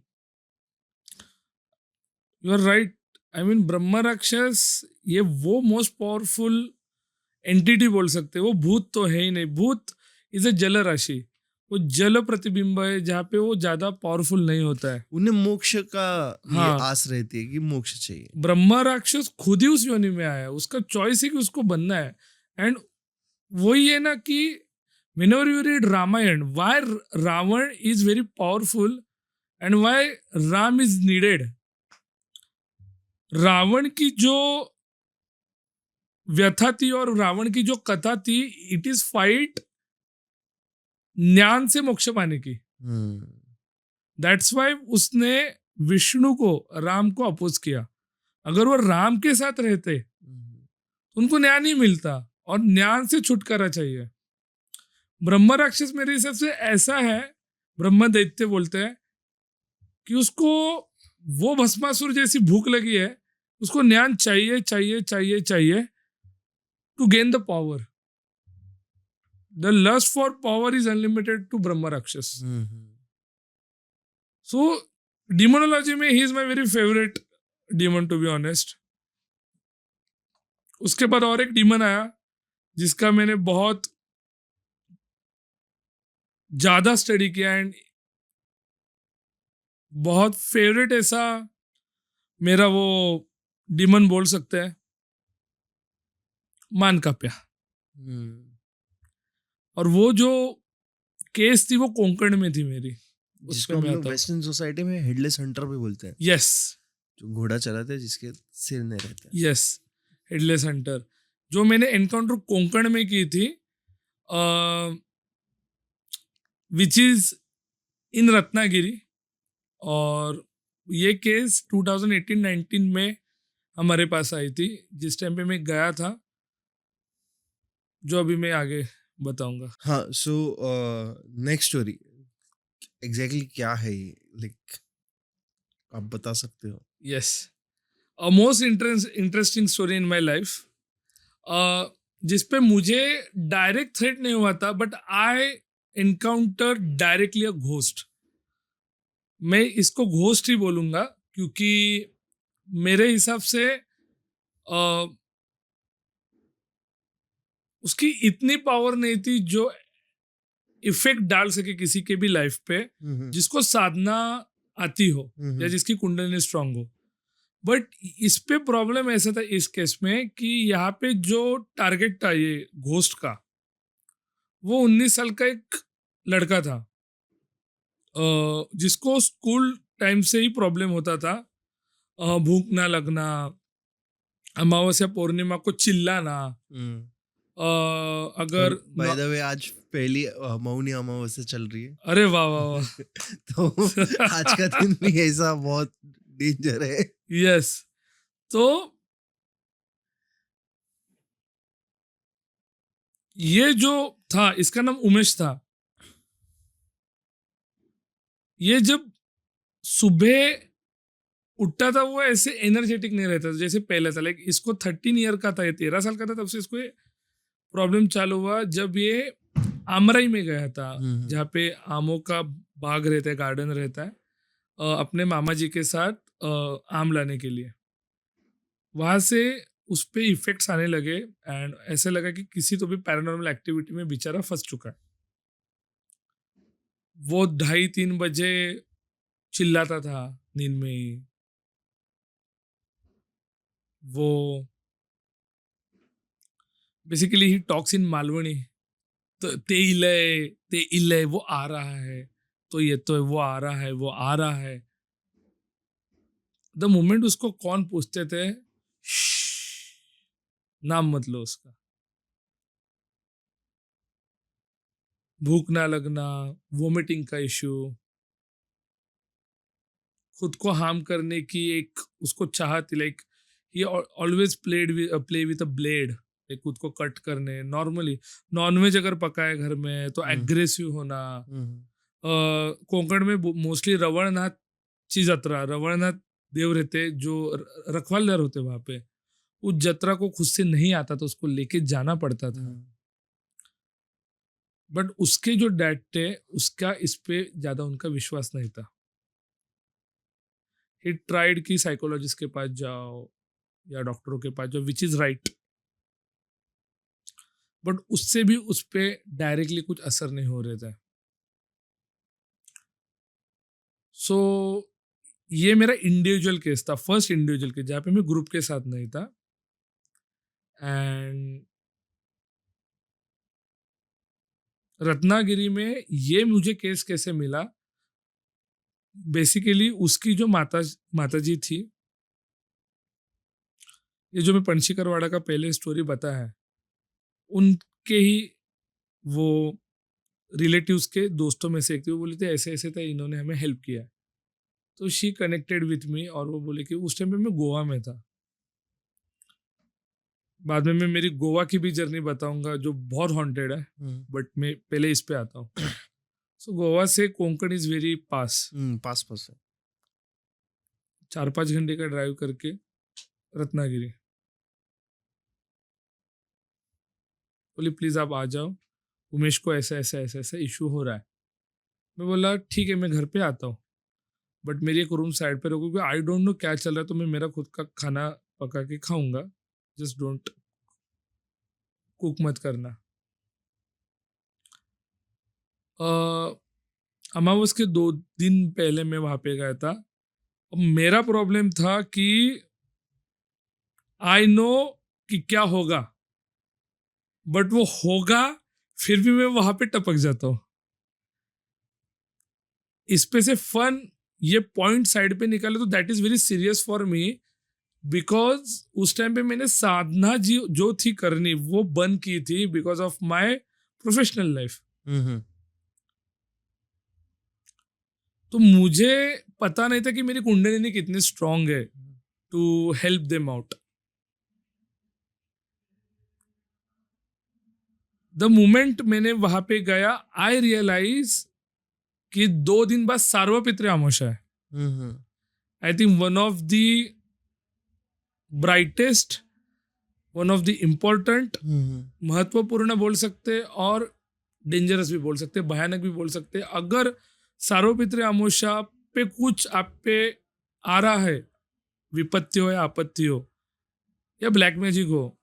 You are right. I mean Brahm Rakshas ये वो मोस्ट पावरफुल एंटिटी बोल सकते हैं। वो भूत तो है ही नहीं। भूत इज ए जल राशि, वो जल प्रतिबिंब है जहाँ पे वो ज्यादा पावरफुल नहीं होता है। उन्हें मोक्ष का ये हाँ। आस रहती है कि मोक्ष चाहिए। ब्रह्मा राक्षस खुद ही उस योनि में आया, उसका चॉइस है कि उसको बनना है। एंड वही है ना कि whenever you read Ramayan, why Ravan is very powerful and why Ram is needed। Ravan की जो व्यथा थी और रावण की जो कथा थी, इट इज फाइट ज्ञान से मोक्ष पाने की। दैट्स वाई उसने विष्णु को, राम को अपोज किया। अगर वो राम के साथ रहते तो उनको ज्ञान ही मिलता, और ज्ञान से छुटकारा चाहिए। ब्रह्म राक्षस मेरे हिसाब से ऐसा है, ब्रह्म दैत्य बोलते हैं, कि उसको वो भस्मासुर जैसी भूख लगी है, उसको ज्ञान चाहिए चाहिए चाहिए चाहिए to gain the power. The lust for power is unlimited to Brahm Rakshas. So demonology में ही is my very favourite demon, to be honest. उसके बाद और एक डीमन आया जिसका मैंने बहुत ज्यादा स्टडी किया, एंड बहुत फेवरेट ऐसा मेरा वो डीमन बोल सकते हैं, मानकाप्या। और वो जो केस थी वो कोंकण में थी मेरी, जिसको हम लोग वेस्टर्न सोसाइटी में हेडलेस हंटर भी बोलते हैं। यस, जो घोड़ा चलाते हैं जिसके सिर नहीं रहते। यस, हेडलेस हंटर, जो मैंने एनकाउंटर कोंकण में की थी, विच इज इन रत्नागिरी। और ये केस 2018-19 में हमारे पास आई थी, जिस टाइम पे मैं गया था, जो अभी मैं आगे बताऊंगा। हाँ, सो नेक्स्ट स्टोरी एग्जैक्टली क्या है ये, लाइक आप बता सकते हो? Yes, a most interesting story in my life. जिसपे मुझे डायरेक्ट थ्रेट नहीं हुआ था, but I encounter directly a ghost. मैं इसको घोस्ट ही बोलूंगा, क्योंकि मेरे हिसाब से अ, उसकी इतनी पावर नहीं थी जो इफेक्ट डाल सके किसी के भी लाइफ पे, जिसको साधना आती हो या जिसकी कुंडलिनी स्ट्रांग हो. बट इस पे प्रॉब्लम ऐसा था इस केस में कि यहाँ पे जो टारगेट था ये घोस्ट का, वो 19 साल का एक लड़का था, जिसको स्कूल टाइम से ही प्रॉब्लम होता था. भूख ना लगना, अमावस्या पूर्णिमा को चिल्लाना, अगर बाय द वे आज पहली मौनी अमावस्या चल रही है. अरे वाह वाह वाह. तो आज का दिन भी ऐसा बहुत डेंजर है. यस. तो ये जो था, इसका नाम उमेश था. ये जब सुबह उठता था वो ऐसे एनर्जेटिक नहीं रहता था जैसे पहले था. लाइक इसको 13 ईयर का था, ये 13 साल का था तब से इसको ये प्रॉब्लम चालू हुआ जब ये आमराई में गया था, जहाँ पे आमों का बाग रहता है, गार्डन रहता है, अपने मामा जी के साथ आम लाने के लिए. वहां से उस पे इफेक्ट्स आने लगे एंड ऐसे लगा कि किसी तो भी पैरानॉर्मल एक्टिविटी में बेचारा फंस चुका है. वो 2:30-3 बजे चिल्लाता था नींद में ही. वो basically he talks in Malvani. तो ते इलय वो आ रहा है, तो ये तो वो आ रहा है, वो आ रहा है. द मोमेंट उसको कौन पूछते थे, "श्श्श, नाम मत लो उसका." भूख ना लगना, वोमिटिंग का इश्यू, खुद को हार्म करने की एक उसको चाहत, like he always play with a blade, खुद को कट करने. नॉर्मली नॉनवेज अगर पकाए घर में तो एग्रेसिव होना. कोंकण में मोस्टली रवणनाथ ची जत्रा, रवणनाथ देव रहते जो रखवालदार होते वहां पे. उस जत्रा को खुद से नहीं आता था, उसको लेके जाना पड़ता था. बट उसके जो डैड थे उसका इस पे ज्यादा उनका विश्वास नहीं था. ही ट्राइड कि साइकोलॉजिस्ट के पास जाओ या डॉक्टरों के पास जाओ, विच इज राइट. बट उससे भी उस पे डायरेक्टली कुछ असर नहीं हो रहे थे. सो ये मेरा इंडिविजुअल केस था, फर्स्ट इंडिविजुअल केस जहाँ पे मैं ग्रुप के साथ नहीं था. एंड रत्नागिरी में ये मुझे केस कैसे मिला, बेसिकली उसकी जो माताजी थी, ये जो मैं पंशीकरवाड़ा का पहले स्टोरी बताया है, उनके ही वो रिलेटिव्स के दोस्तों में से एक थे. वो बोले थे ऐसे ऐसे था, इन्होंने हमें हेल्प किया. तो शी कनेक्टेड विथ मी और वो बोले कि उस टाइम पे मैं गोवा में था. बाद में मैं मेरी गोवा की भी जर्नी बताऊंगा जो बहुत हॉन्टेड है, बट मैं पहले इस पे आता हूँ. सो गोवा से कोंकण इज वेरी पास. पास है. 4-5 घंटे का ड्राइव करके रत्नागिरी. बोली प्लीज आप आ जाओ, उमेश को ऐसा ऐसा ऐसा ऐसा इशू हो रहा है. मैं बोला ठीक है, मैं घर पे आता हूँ, बट मेरी एक रूम साइड पे रखो, क्योंकि आई डोंट नो क्या चल रहा है. तो मैं मेरा खुद का खाना पका के खाऊंगा, जस्ट डोंट कुक मत करना. अमावस के 2 दिन पहले मैं वहां पे गया था. अब मेरा प्रॉब्लम था कि आई नो कि क्या होगा, बट वो होगा फिर भी मैं वहां पे टपक जाता हूँ. इस पे से फन ये पॉइंट साइड पे निकाले तो that is very serious for me, because उस टाइम पे मैंने साधना जी जो थी करनी वो बंद की थी because of my professional life. तो मुझे पता नहीं था कि मेरी कुंडलिनी कितनी स्ट्रांग है to help them out. The moment मैंने वहां पे गया, आई रियलाइज कि 2 दिन बाद सार्वपित्री अमावस्या है. I think one of the brightest, one of the important, महत्वपूर्ण बोल सकते और डेंजरस भी बोल सकते, भयानक भी बोल सकते। अगर सार्वपित्री अमावस्या पे कुछ आप पे आ रहा है, विपत्ति हो या आपत्ति हो या ब्लैक मैजिक हो,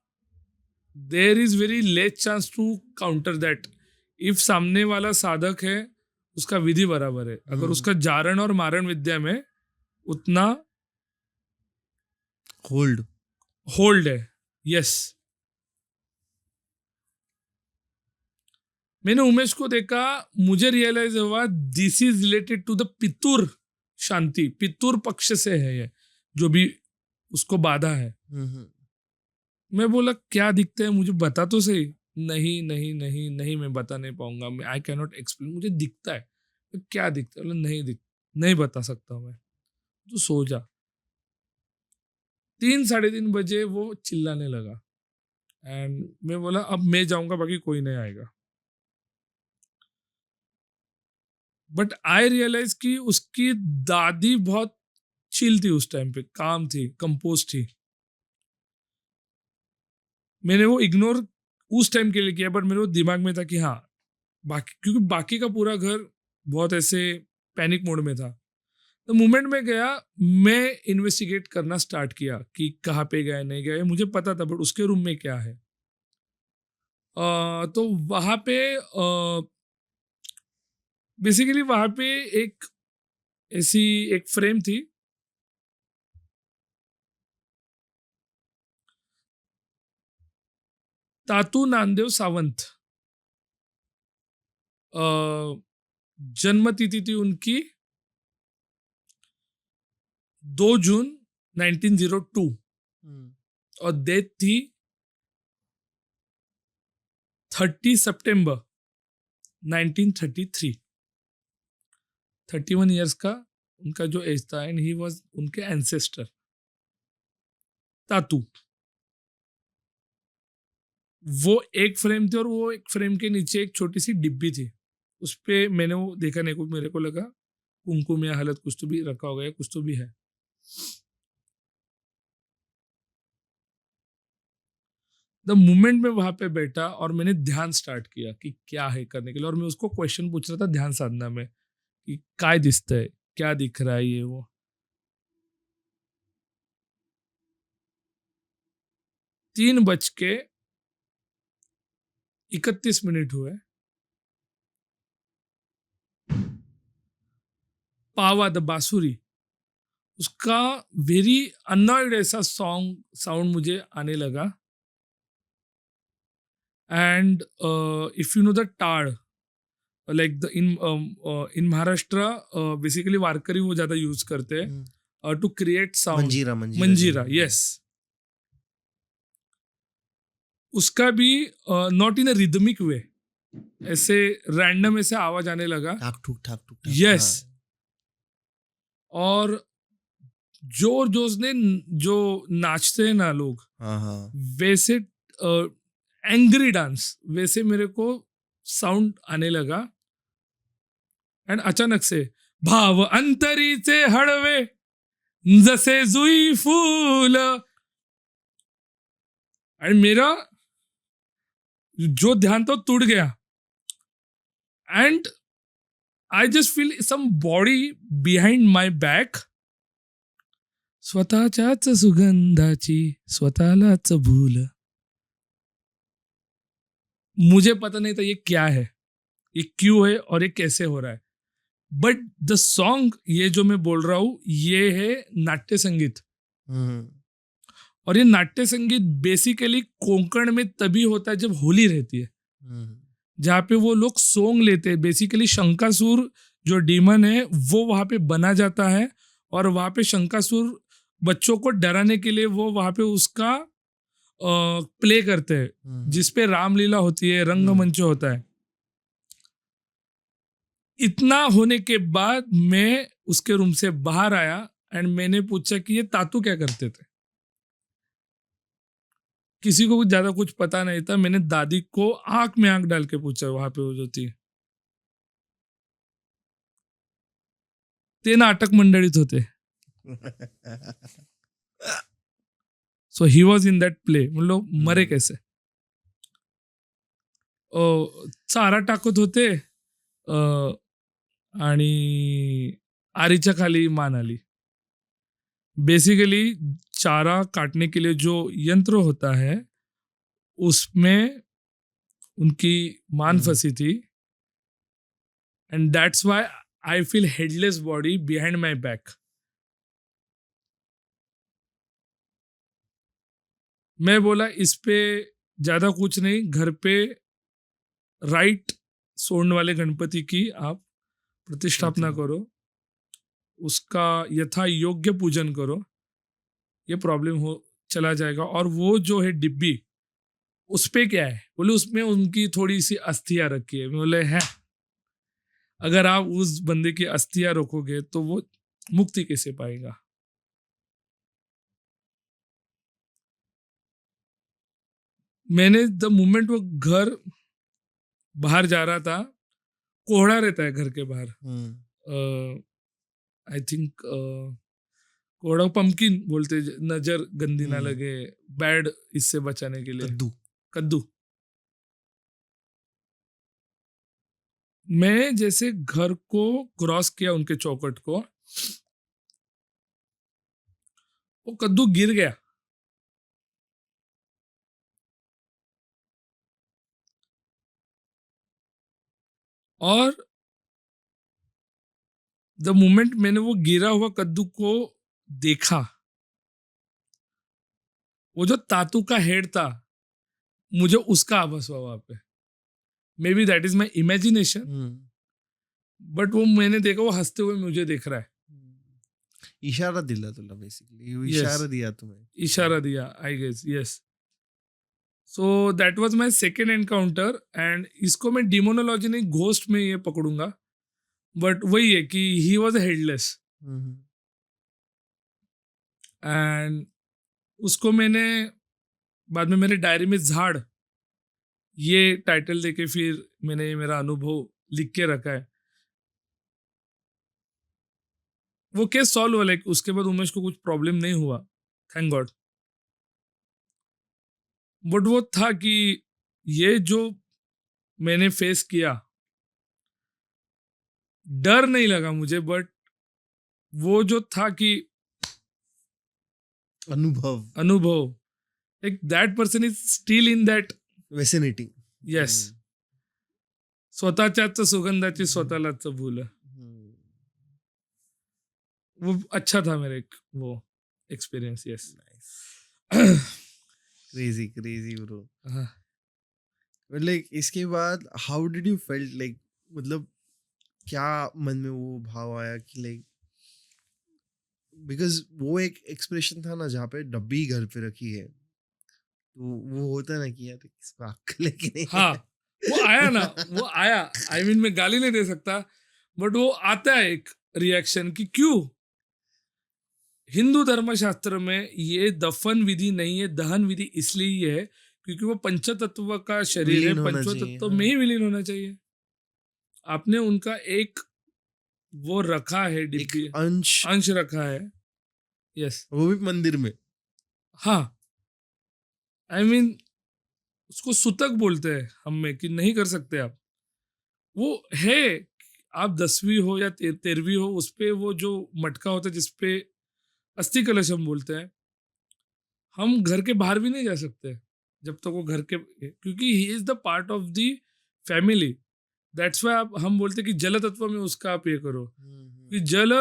there is very less chance to counter that. If सामने वाला साधक है, उसका विधि बराबर है, अगर उसका जारण और मारण विद्या में उतना होल्ड है। यस, मैंने उमेश को देखा, मुझे रियलाइज हुआ this is related to the Pitru Shanti, Pitru Paksha से है ये, जो भी उसको बाधा है। मैं बोला क्या दिखता है, मुझे बता तो सही। नहीं नहीं नहीं नहीं, मैं बता नहीं पाऊंगा, आई कैन नॉट एक्सप्लेन, मुझे दिखता है। तो क्या दिखता है? नहीं बता सकता मैं, तो सो जा। 3 साढ़े 3 बजे वो चिल्लाने लगा एंड मैं बोला अब मैं जाऊंगा, बाकी कोई नहीं आएगा। बट आई रियलाइज कि उसकी दादी बहुत चिल थी उस टाइम पे, काम थी, कंपोज थी। मैंने वो इग्नोर उस टाइम के लिए किया, बट मेरे वो दिमाग में था कि हाँ, बाकी, क्योंकि बाकी का पूरा घर बहुत ऐसे पैनिक मोड में था। तो मोमेंट में गया, मैं इन्वेस्टिगेट करना स्टार्ट किया कि कहाँ पे गए नहीं गए, मुझे पता था, बट उसके रूम में क्या है। तो वहाँ पे बेसिकली वहाँ पे एक ऐसी एक फ्रेम थी, तातू नामदेव सावंत, जन्म तिथि थी उनकी 2 जून 1902 और डेथ थी 30 सितंबर 1933। 31 ईयर्स का उनका जो एज था, एंड ही वाज उनके एंसेस्टर तातू। वो एक फ्रेम थी और वो एक फ्रेम के नीचे एक छोटी सी डिब्बी थी, उस पे मैंने वो देखा नहीं, कुछ मेरे को लगा कुमकुम या हलत कुछ तो भी रखा होगा या कुछ तो भी है। द मोमेंट में वहां पे बैठा और मैंने ध्यान स्टार्ट किया कि क्या है करने के लिए, और मैं उसको क्वेश्चन पूछ रहा था ध्यान साधना में कि काय दिखता है, क्या दिख रहा है ये वो। 3:31 हुए, पावा द बांसुरी, उसका वेरी अनॉयड ऐसा साउंड मुझे आने लगा। And if you know the टाड़, like the in Maharashtra basically Warkari वो ज्यादा यूज करते हैं to create sound. Manjira, yes. उसका भी नॉट इन अ रिदमिक वे, ऐसे रैंडम ऐसे आवाज आने लगा, ठाक ठुक यस। और जोर जोर ने जो नाचते हैं ना लोग, वैसे एंग्री डांस वैसे मेरे को साउंड आने लगा। एंड अचानक से भाव अंतरीचे हळवे जसे जुई फूल, एंड मेरा जो ध्यान तो टूट गया। And I just feel some body behind my back, स्वतःच्याच सुगंधाची स्वतःलाच भूल। मुझे पता नहीं था ये क्या है, ये क्यों है और ये कैसे हो रहा है, बट द सॉन्ग, ये जो मैं बोल रहा हूं, ये है नाट्य संगीत। और ये नाट्य संगीत बेसिकली कोंकण में तभी होता है जब होली रहती है, जहाँ पे वो लोग सॉन्ग लेते हैं। बेसिकली शंकासुर जो डीमन है वो वहां पे बना जाता है, और वहां पे शंकासुर बच्चों को डराने के लिए वो वहां पे उसका प्ले करते हैं, जिसपे रामलीला होती है, रंगमंच होता है। इतना होने के बाद मैं उसके रूम से बाहर आया एंड मैंने पूछा कि ये तातू क्या करते थे। किसी को ज्यादा कुछ पता नहीं था। मैंने दादी को आंख में आंख डाल के पूछा, वहां पे वो जो थी, ते नाटक मंडळीत होते। So he was in that play. म्हणलो मरे कैसे. चारा टाकत होते आणि आरीच्या खाली मान आली. बेसिकली चारा काटने के लिए जो यंत्र होता है उसमें उनकी मान फंसी थी. And that's why I feel headless body behind my back. मैं बोला इस पे ज्यादा कुछ नहीं, घर पे राइट सोंड वाले गणपति की आप प्रतिष्ठापना करो, उसका यथा योग्य पूजन करो, ये प्रॉब्लम हो चला जाएगा. और वो जो है डिब्बी उस पे क्या है, बोले उसमें उनकी थोड़ी सी अस्थियां रखी है. बोले है, अगर आप उस बंदे की अस्थियां रखोगे तो वो मुक्ति कैसे पाएगा. मैंने द मोमेंट वो घर बाहर जा रहा था, कोहड़ा रहता है घर के बाहर, आई थिंक कोहड़ा पंपकिन बोलते, नजर गंदी ना लगे, बैड इससे बचाने के लिए. कद्दू. मैं जैसे घर को क्रॉस किया उनके चौखट को, वो कद्दू गिर गया. और द मोमेंट मैंने वो गिरा हुआ कद्दू को देखा, वो जो तातू का हेड था मुझे उसका आभास हुआ वहां पे. May be that is my imagination, but वो मैंने देखा, वो हंसते हुए मुझे देख रहा है. इशारा दिला तुला बेसिकली. Yes. इशारा दिया तुम्हें. इशारा दिया, I guess. Yes. So that was my second encounter. And इसको मैं डिमोनोलॉजी नहीं, घोस्ट में ये पकड़ूंगा. बट वही है कि ही वॉज हेडलेस. एंड उसको मैंने बाद में मेरे डायरी में झाड़ ये टाइटल देके फिर मैंने मेरा अनुभव लिख के रखा है. वो केस सॉल्व हुआ, लाइक उसके बाद उमेश को कुछ प्रॉब्लम नहीं हुआ, थैंक गॉड. बट वो था कि ये जो मैंने फेस किया, डर नहीं लगा मुझे, बट वो जो था कि अनुभव, like that person is still in that vicinity. Yes. स्वतःच्याच सुगंधाची स्वतःलाच भूल. वो अच्छा था मेरे वो experience. Yes. Crazy bro. But like इसके बाद how did you felt, like मतलब क्या मन में वो भाव आया कि लाइक, बिकॉज वो एक एक्सप्रेशन था ना जहाँ पे डब्बी घर पे रखी है, तो वो होता है ना कि यार इसको अक्ल है कि नहीं. हाँ, वो आया ना, वो आया. आई मीन मैं गाली नहीं दे सकता, बट वो आता है एक रिएक्शन कि क्यों. हिंदू धर्मशास्त्र में ये दफन विधि नहीं है, दहन विधि इसलिए है क्योंकि वो पंचतत्व का शरीर है, पंचतत्व में ही विलीन होना चाहिए. आपने उनका एक वो रखा है, डिब्बी अंश रखा है. यस. वो भी मंदिर में. हाँ, आई मीन उसको सुतक बोलते हैं हम में कि नहीं कर सकते आप. वो है, आप 10वीं हो या 13वीं हो, उस पे वो जो मटका होता है जिसपे अस्थि कलश हम बोलते हैं, हम घर के बाहर भी नहीं जा सकते जब तक वो घर के, क्योंकि he is the part of the family. That's why आप हम बोलते कि जल तत्व में उसका आप ये करो. कि जल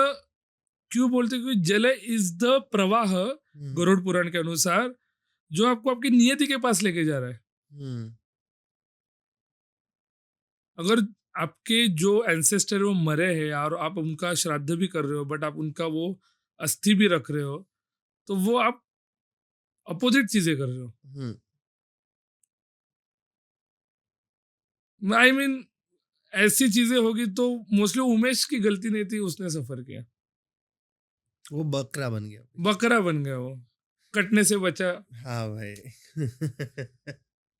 क्यों बोलते, क्योंकि जल इज द प्रवाह गरुड़ पुराण के अनुसार जो आपको आपकी नियति के पास लेके जा रहा है. अगर आपके जो एंसेस्टर वो मरे हैं और आप उनका श्राद्ध भी कर रहे हो, बट आप उनका वो अस्थि भी रख रहे हो, तो वो आप अपोजिट चीजें कर रहे हो. आई मीन ऐसी चीजें होगी तो मोस्टली उमेश की गलती नहीं थी, उसने सफर किया. वो बकरा बन गया. वो कटने से बचा. हाँ भाई.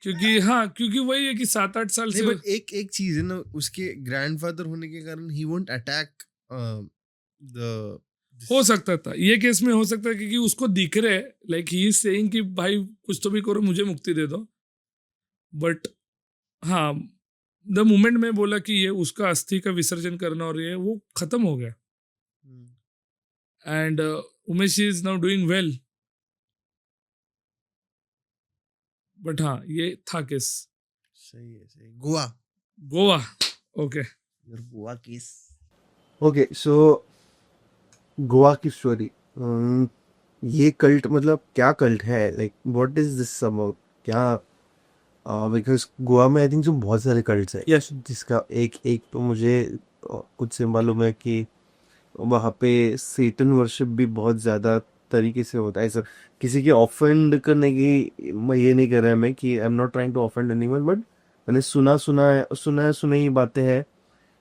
क्योंकि वही है कि 7-8 साल से. बट एक चीज है ना, उसके ग्रैंडफादर होने के कारण ही वोंट अटैक हो सकता था, ये केस में हो सकता है क्योंकि उसको दिख रहे लाइक ही इज सेइंग कि भाई कुछ तो भी करो मुझे मुक्ति दे दो, बट हाँ द मोमेंट में बोला कि ये उसका अस्थि का विसर्जन करना और ये वो खत्म हो गया and Umesh is now doing well, but हाँ ये था केस। सही है, सही। Goa, Goa, okay. Your Goa case. Okay, so Goa की स्टोरी, ये कल्ट मतलब क्या कल्ट है, like what is this about, क्या? बिकॉज गोवा में आई थिंक जो बहुत सारे कल्ट्स है, यस, जिसका एक एक तो मुझे कुछ से मालूम है कि वहाँ पे सेटन वर्शिप भी बहुत ज़्यादा तरीके से होता है सर। किसी के ऑफेंड करने की मैं ये नहीं कर रहा मैं कि I am not trying to offend anyone, but मैंने सुना ही बातें हैं,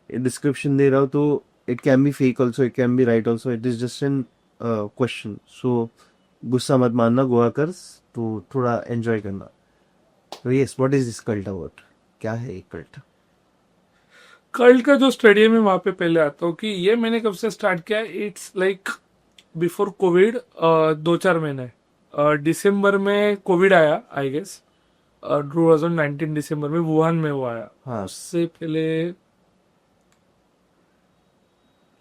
डिस्क्रिप्शन दे रहा हूँ तो it can be fake also, it can be right also, it is just an question. So गुस्सा मत मानना गोवा कर, तो थोड़ा एंजॉय करना। तो yes, what is this cult about, क्या है ये कल्ट? कल्ट का जो स्टेडियम है वहां पे पहले आता हूँ कि ये मैंने कब से स्टार्ट किया, इट्स लाइक बिफोर कोविड, 2-4 महीने, दिसंबर में कोविड आया आई गेस, 2019 दिसंबर में वुहान में वो आया। हाँ। उससे पहले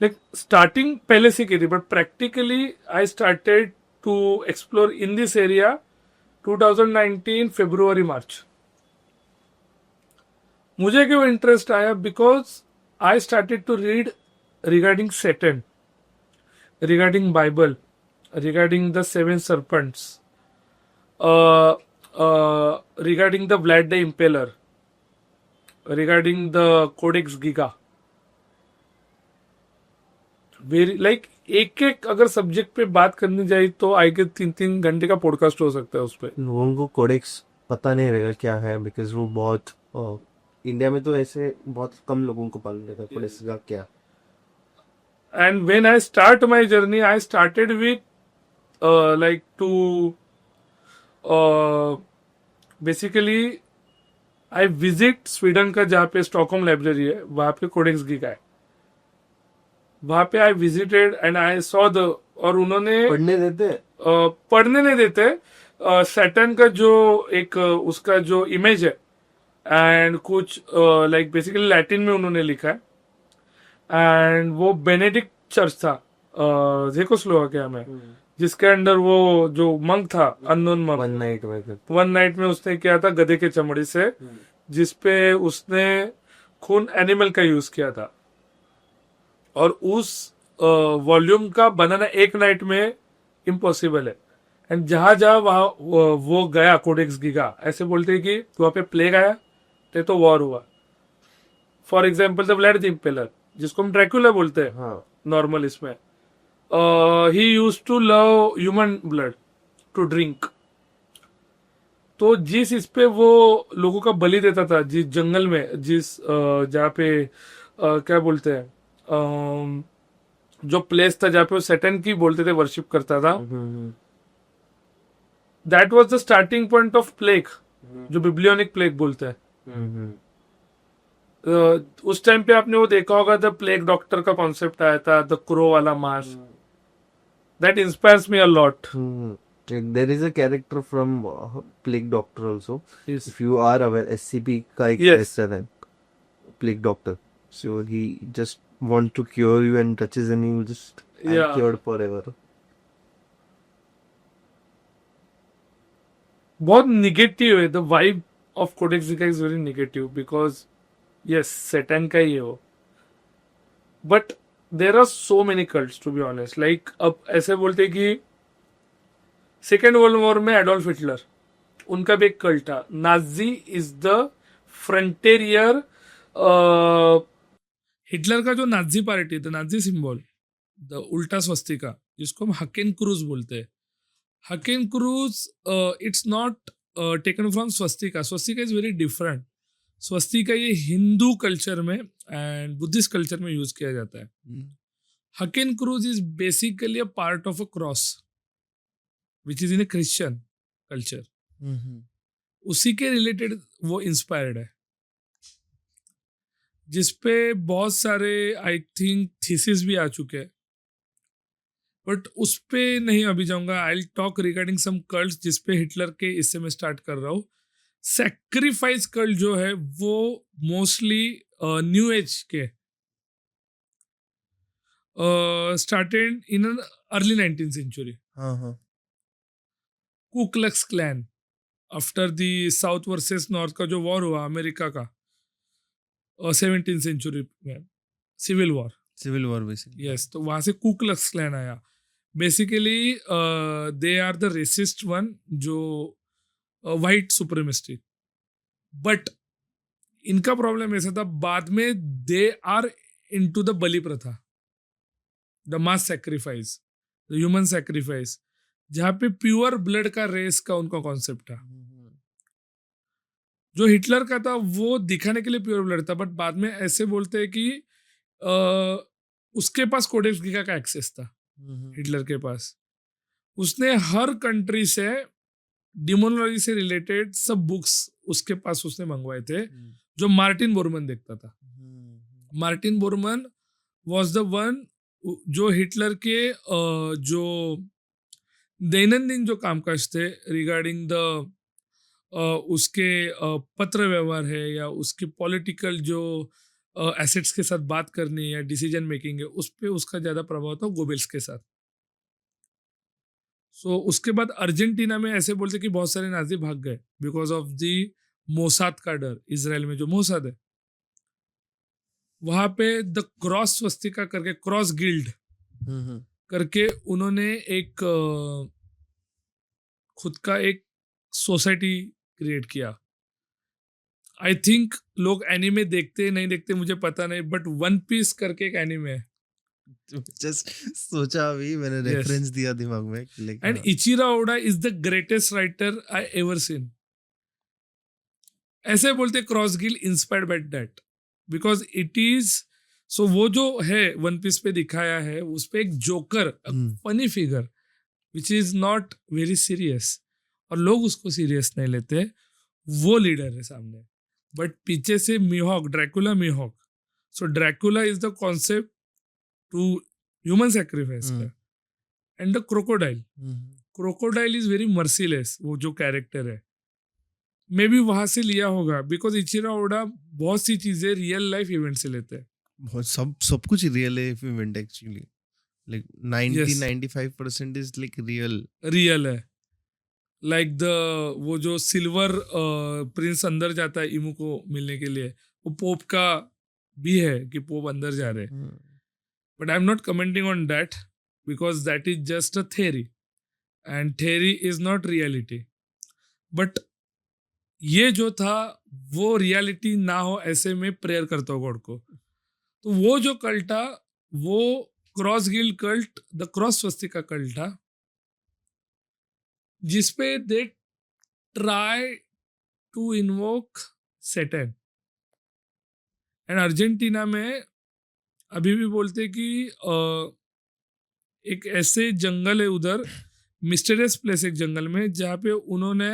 लाइक स्टार्टिंग पहले से की थी, but practically I started to explore in this area 2019 February March. मुझे क्यों इंटरेस्ट आया, because I started to read regarding Satan, regarding Bible, regarding the seven serpents, regarding the Vlad the Impaler, regarding the codex गीगा, very like एक एक अगर subject पे बात करनी जाए तो आई के 3-3 घंटे का पॉडकास्ट हो सकता है उस पर। लोगों को कोडेक्स पता नहीं रहेगा क्या है, बिकॉज वो बहुत इंडिया में तो ऐसे बहुत कम लोगों को मालूम रहता है कोडेक्स का क्या। And when I start my journey, I started with like to basically I visit Sweden का जहाँ पे स्टॉकहोम लाइब्रेरी है, वहाँ पे कोडेक्स गीगा है, वहाँ पे I visited and I saw the, और उन्होंने पढ़ने देते हैं? पढ़ने नहीं देते, सैटर्न का जो एक उसका जो इमेज है एंड कुछ लाइक बेसिकली लैटिन में उन्होंने लिखा है, एंड वो बेनेडिक्ट चर्च था जेकोस्लोवाकिया में, जिसके अंडर वो जो मंक था, अननोन मंक, वन नाइट में उसने किया था गधे के चमड़ी से, जिसपे उसने खून एनिमल का यूज किया था, और उस वॉल्यूम का बनाना एक नाइट में इम्पॉसिबल है। एंड जहां जहां वहां वो गया कोडेक्स गीगा, ऐसे बोलते हैं कि वहां पे प्लेग आया तो वॉर हुआ। For example the Vlad the Impaler, जिसको हम ड्रैकुला बोलते हैं हाँ। नॉर्मल इसमें, he use to love human blood to drink. तो जिस इस पे वो लोगों का बलि देता था, जिस जंगल में, जिस जहाँ पे क्या बोलते हैं, जो प्लेस था जहाँ पे वो सेटन की बोलते थे वर्शिप करता था, that was the starting point of plague, जो बिब्लियोनिक प्लेग बोलते हैं। उस टाइम पे आपने वो देखा होगा, द प्लेग डॉक्टर का कॉन्सेप्ट आया था, द क्रो वाला mask, that inspires me a lot. There is a character from Plague Doctor also. Yes. If you are aware, SCP का एक Yes. ऐसा है, Plague Doctor. So he just want to cure you and touches and you just are Yeah. cured forever. बहुत negative है, the vibe of Codex Giga is very negative, because yes Satan का ही है वो, but there are so many cults to be honest. Like अब ऐसे बोलते हैं कि सेकेंड वर्ल्ड वॉर में एडोल्फ हिटलर, उनका भी एक कल्ट था, Nazi is the frontier. Hitler का जो Nazi party, the Nazi symbol, the उल्टा स्वस्तिका, जिसको हम हकेन क्रूज बोलते हैं, हकेन cruise it's not taken from swastika, swastika is very different. Swastika ये हिंदू कल्चर में एंड बुद्धिस्ट कल्चर में यूज किया जाता है। Hakenkreuz is basically a part of a cross which is in a Christian culture, उसी के रिलेटेड वो इंस्पायर्ड है, जिसपे बहुत सारे आई थिंक थीसिस भी आ चुके हैं। बट उस पे नहीं अभी जाऊंगा. I talk regarding some cults जिसपे हिटलर के इससे मैं स्टार्ट कर रहा हूँ. सेक्रीफाइस कल्ट जो है वो मोस्टली न्यू एज के started in early 19th century. हाँ हाँ. Ku Klux Klan after the south versus north का जो वॉर हुआ अमेरिका का 17th सेंचुरी में, civil war. Civil war basically. Yes, तो वहां से कू क्लक्स क्लैन आया. Basically they are the racist one जो वाइट सुप्रीमिस्टी. बट इनका प्रॉब्लम ऐसा था बाद में दे आर इनटू द बलि प्रथा, the mass sacrifice, the human sacrifice, जहाँ पे प्योर ब्लड का रेस का उनका कॉन्सेप्ट था. जो हिटलर का था वो दिखाने के लिए प्योर ब्लड था, बट बाद में ऐसे बोलते हैं कि उसके पास कोडेक्स गिगा का एक्सेस था. हिटलर के पास उसने हर कंट्री से डिमोनोलॉजी से रिलेटेड सब बुक्स उसके पास उसने मंगवाए थे जो मार्टिन बोरमन देखता था. Martin Bormann was the one जो हिटलर के जो दैनंदिन जो कामकाज थे रिगार्डिंग द उसके पत्र व्यवहार है या उसके पॉलिटिकल जो एसेट्स के साथ बात करनी है या डिसीजन मेकिंग है, उस पर उसका ज़्यादा प्रभाव था गोबेल्स के साथ. सो उसके बाद अर्जेंटीना में ऐसे बोलते कि बहुत सारे नाजी भाग गए बिकॉज ऑफ द मोसाद का डर. इसराइल में जो मोसाद है वहां पे द क्रॉस स्वस्तिका करके, क्रॉस गिल्ड करके उन्होंने एक खुद का एक सोसाइटी क्रिएट किया. आई थिंक लोग एनिमे देखते नहीं देखते मुझे पता नहीं, बट वन पीस करके एक एनिमे है. जस्ट सोचा अभी मैंने रेफरेंस दिया दिमाग में. And Eiichiro Oda is the greatest writer I ever seen. ऐसे बोलते cross gill inspired by that because it is so. वो जो है वन पीस पे दिखाया है उस पे एक joker funny figure which is not very serious और लोग उसको सीरियस नहीं लेते, वो लीडर है सामने. बट पीछे से Mihawk, Dracula Mihawk. So Dracula is the concept to human sacrifice का. And the Crocodile, Crocodile is very merciless. वो जो कैरेक्टर है मे बी वहां से लिया होगा बिकॉज इचिरा ओडा बहुत सी चीजें रियल लाइफ इवेंट से लेते हैं. बहुत सब कुछ real life event actually. Like 90-95% is like real है. लाइक द वो जो सिल्वर प्रिंस अंदर जाता है इमू को मिलने के लिए, वो पोप का भी है कि पोप अंदर जा रहे. But I am not commenting on that because that is just a theory and theory is not reality. But ये जो था वो रियलिटी ना हो ऐसे में प्रेयर करता हूँ गॉड को. तो वो जो कल्ट था वो cross guild cult, the cross swastika cult था, जिसपे they try to invoke Saturn. And Argentina में अभी भी बोलते कि एक ऐसे जंगल है उधर, मिस्टीरियस प्लेस एक जंगल में, जहाँ पे उन्होंने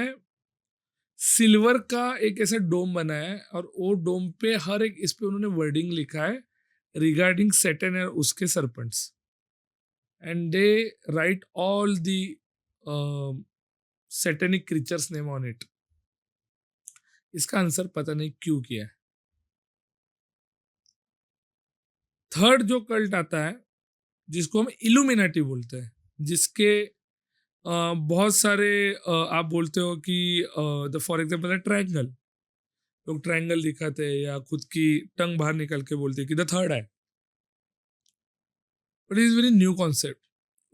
सिल्वर का एक ऐसा डोम बनाया है और वो डोम पे हर एक इस पे उन्होंने वर्डिंग लिखा है रिगार्डिंग सैटर्न और उसके serpents. And they right all the satanic creatures name on it. इसका आंसर पता नहीं क्यों किया है. थर्ड जो कल्ट आता है जिसको हम इल्यूमिनाटी बोलते हैं, जिसके बहुत सारे आप बोलते हो कि द फॉर एग्जाम्पल है ट्रायंगल. लोग ट्रायंगल दिखाते हैं या खुद की टंग बाहर निकल के बोलते हैं कि द थर्ड है. But is very new concept.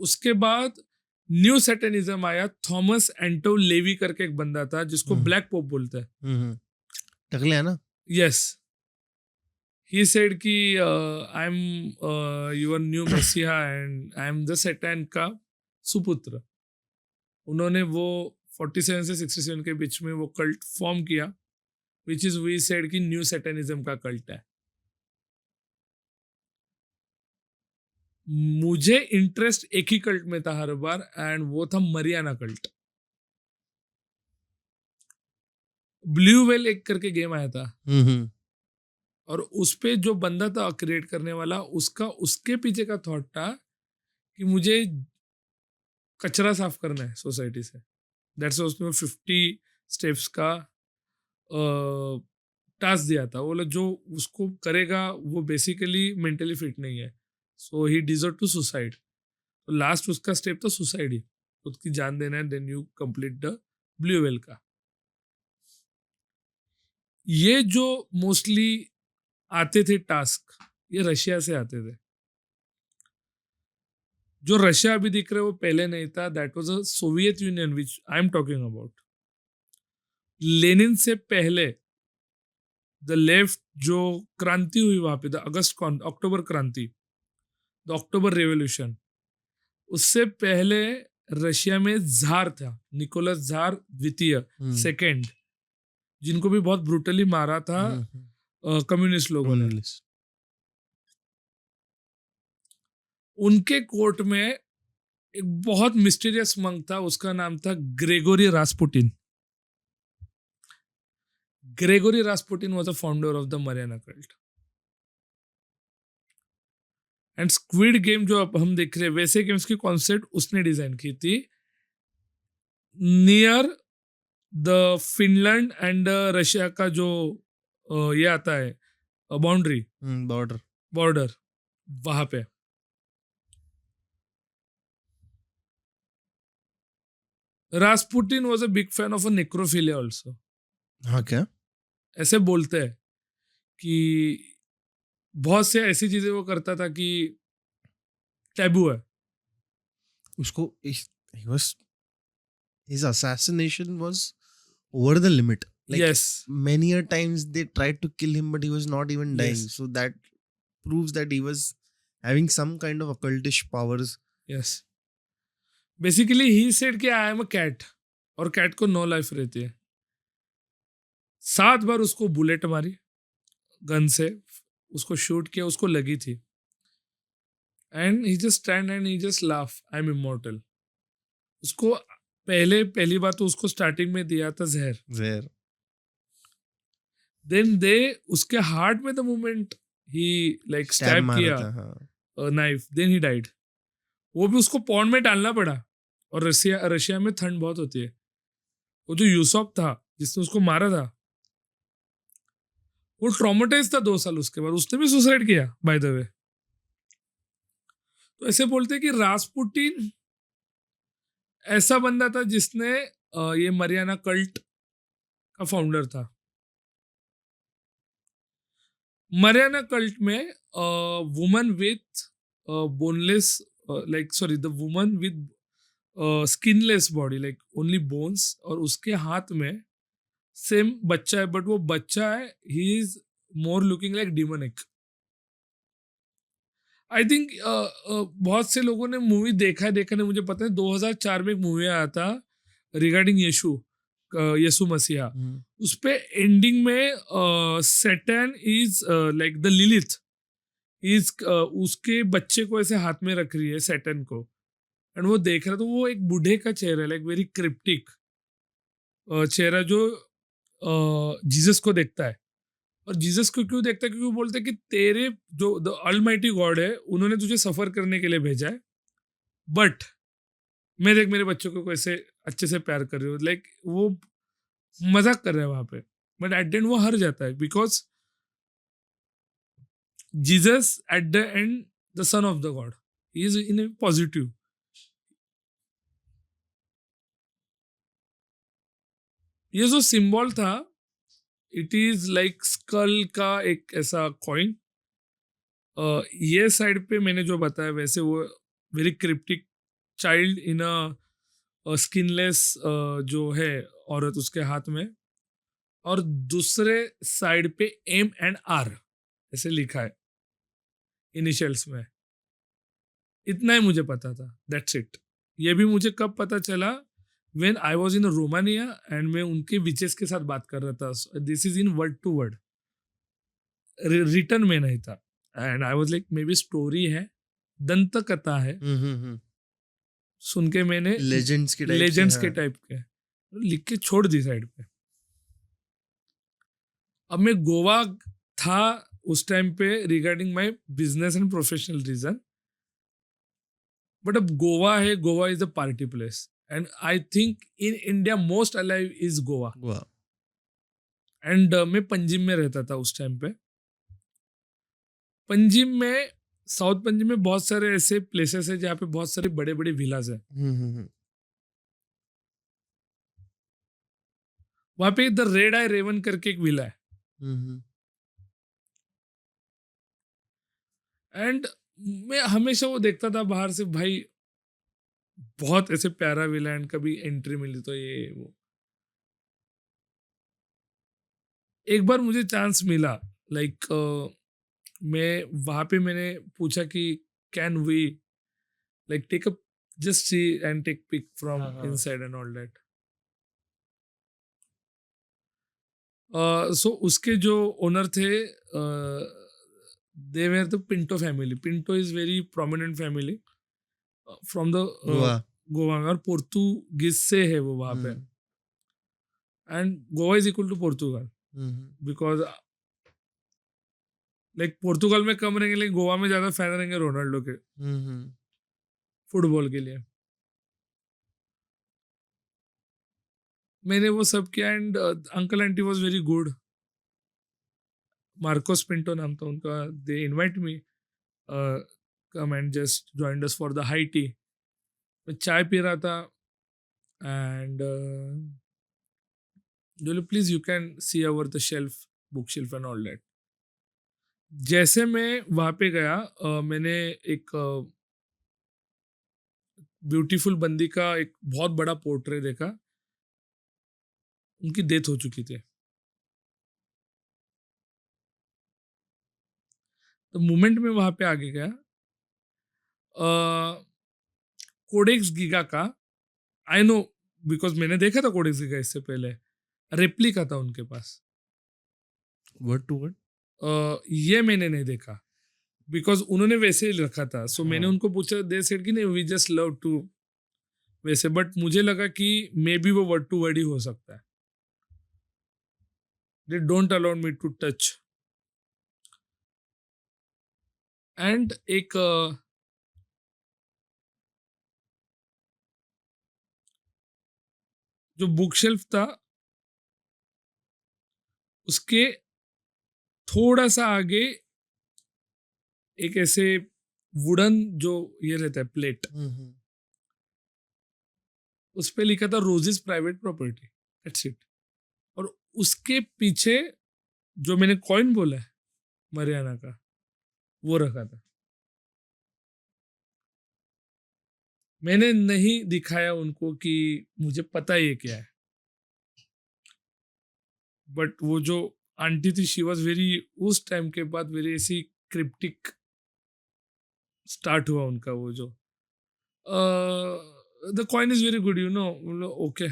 उसके बाद न्यू सैटेनिज्म आया. थॉमस एंटो लेवी करके एक बंदा था जिसको ब्लैक पोप बोलते हैं. टकले है ना. यस, ही सेड कि I am your new messiah and I am the Satan का सुपुत्र. उन्होंने वो 47 से 67 के बीच में वो कल्ट फॉर्म किया विच इज वी सेड कि न्यू सैटेनिज्म का कल्ट है. मुझे इंटरेस्ट एक ही कल्ट में था हर बार एंड वो था मरियाना कल्ट. ब्लू वेल एक करके गेम आया था और उस पे जो बंदा था क्रिएट करने वाला, उसका उसके पीछे का थॉट था कि मुझे कचरा साफ करना है सोसाइटी से। दैट्स उसने 50 स्टेप्स का टास्क दिया था। वो बोला जो उसको करेगा वो बेसिकली मेंटली फिट नहीं है, so he deserve to suicide. तो लास्ट उसका स्टेप था सुसाइड ही, खुद की जान देना है, then you complete the blue whale का। ये जो मोस्टली आते थे टास्क, ये रशिया से आते थे। जो रशिया अभी दिख रहा है वो पहले नहीं था, that was a Soviet union which I am talking about. Lenin से पहले द लेफ्ट जो क्रांति हुई वहां पे, द अक्टूबर क्रांति, द अक्टूबर रेवोल्यूशन, उससे पहले रशिया में जार था, निकोलस जार द्वितीय, सेकेंड, जिनको भी बहुत ब्रूटली मारा था कम्युनिस्ट लोगों ने। उनके कोर्ट में एक बहुत मिस्टीरियस मंक था, उसका नाम था Gregory Rasputin. Gregory Rasputin was the founder of the Mariana cult. And squid game जो अब हम देख रहे हैं, वैसे गेम्स की कॉन्सेप्ट उसने डिजाइन की थी near the Finland and Russia का जो ये आता है बाउंड्री, बॉर्डर, वहां पे। Rasputin was a big fan of a necrophilia also. हाँ क्या? ऐसे बोलते हैं कि बहुत से ऐसी चीजें वो करता था कि टैबू है। उसको he was his assassination was over the limit. Like yes many a times they tried to kill him, but he was not even dying. Yes. So that proves that he was having some kind of occultish powers. Yes basically he said कि I am a cat, और cat को 9 life रहती है। 7 बार उसको bullet मारी gun से, उसको shoot किया, उसको लगी थी, and he just stand and he just laugh, I am immortal. उसको पहली बार तो उसको स्टार्टिंग में दिया था जहर, Where? देन दे उसके हार्ट में द मोमेंट ही लाइक Stab स्टैब मारा किया था, हाँ. Knife, then he died. वो भी उसको पॉन्ड में डालना पड़ा, और रशिया में ठंड बहुत होती है। वो जो यूसुफ था जिसने उसको मारा था, वो ट्रॉमेटाइज था 2 साल उसके बाद, उसने भी सुसाइड किया बाय द वे। तो ऐसे बोलते हैं कि रास्पुटिन ऐसा बंदा था जिसने ये मरियाना कल्ट का फाउंडर था। मरियाना कल्ट में woman with boneless, the woman with skinless body, like only bones, और उसके हाथ में सेम बच्चा है, बट वो बच्चा है, he is more looking like demonic. I think बहुत से लोगों ने मूवी देखा नहीं, मुझे पता है 2004 में एक मूवी आया था रिगार्डिंग यीशु मसीहा। उस पे एंडिंग में Satan is like the Lilith is उसके बच्चे को ऐसे हाथ में रख रही है सैटन को, एंड वो देख रहा, तो वो एक बूढ़े का चेहरा है, लाइक वेरी क्रिप्टिक चेहरा, जो जीसस को देखता है। और जीसस को क्यों देखता है? क्योंकि वो बोलते हैं कि तेरे जो द ऑलमाइटी गॉड है, उन्होंने तुझे सफर करने के लिए भेजा है, बट मैं देख मेरे बच्चों को कैसे अच्छे से प्यार कर रही हूँ, लाइक वो मजाक कर रहा है वहां पे, बट एट द एंड वो हार जाता है, because Jesus at the end the son of the God, he is in A positive. ये जो सिंबल था, इट इज लाइक स्कल का एक ऐसा कॉइन। ये साइड पे मैंने जो बताया वैसे वो very cryptic child in a skinless जो है औरत उसके हाथ में, और दूसरे साइड पे M&R ऐसे लिखा है इनिशियल्स में। इतना ही मुझे पता था, दैट्स इट। ये भी मुझे कब पता चला, when I was in Romania and मैं उनके विचेस के साथ बात कर रहा था। This is in word to word, written में नहीं था, and I was like maybe story है, दंत कथा है, सुन के मैंने लेजेंड्स के टाइप के लिख के छोड़ दी साइड पे। अब मैं गोवा था उस टाइम पे regarding my business and professional reason. But अब गोवा है, Goa is a party place and I think in India most alive is Goa. वाह. एंड मैं पंजिम में रहता था उस टाइम पे. पंजिम में, साउथ पंजिम में बहुत सारे ऐसे प्लेसेस है जहाँ पे बहुत सारे बड़े बड़े विलाज है. हम्म. वहां पे द रेड आई रेवन करके एक विला है. हम्म. एंड मैं हमेशा वो देखता था बाहर से, भाई बहुत ऐसे प्यारा विला, एंड कभी एंट्री मिली तो ये वो. एक बार मुझे चांस मिला, लाइक मैं वहां पे मैंने पूछा कि can we like take a just see and take pic from हाँ. Inside and all that. So उसके जो ओनर थे, they were the Pinto family. Pinto is very prominent family from the Goa. Goa में, और पोर्तुगीज से है वो वहां पे. And Goa is equal to Portugal, because like Portugal में कम रहेंगे लेकिन गोवा में ज्यादा फैन रहेंगे रोनाल्डो के फुटबॉल के लिए. मैंने वो सब किया and uncle aunty was very good. Marcos Pinto नाम था उनका. They invite me, come and just joined us for the high tea. मैं चाय पी रहा था and please you can see over the shelf, book shelf and all that. जैसे मैं वहां पे गया, मैंने एक ब्यूटीफुल बंदी का एक बहुत बड़ा पोर्ट्रेट देखा. उनकी डेथ हो चुकी थी. तो मोमेंट में वहां पे आगे गया, कोडेक्स गीगा का, आई नो बिकॉज मैंने देखा था कोडेक्स गीगा इससे पहले. रेप्लिका था उनके पास. Word to word. ये मैंने नहीं देखा बिकॉज उन्होंने वैसे ही रखा था. सो मैंने हाँ. उनको पूछा, दे सेड कि नहीं वी जस्ट लव टू वैसे. बट मुझे लगा कि मे बी वो वर्ड टू वर्ड ही हो सकता है. They don't allow me to touch. And एक जो बुक शेल्फ था उसके थोड़ा सा आगे एक ऐसे वुडन जो ये रहता है प्लेट, उस पे लिखा था roses private property. That's it. और उसके पीछे जो मैंने कॉइन बोला है मरियाना का, वो रखा था. मैंने नहीं दिखाया उनको कि मुझे पता ये क्या है. बट वो जो आंटी थी, शी वॉज वेरी, उस टाइम के बाद वेरी ऐसी क्रिप्टिक स्टार्ट हुआ उनका वो जो the coin is very good, you know. Okay,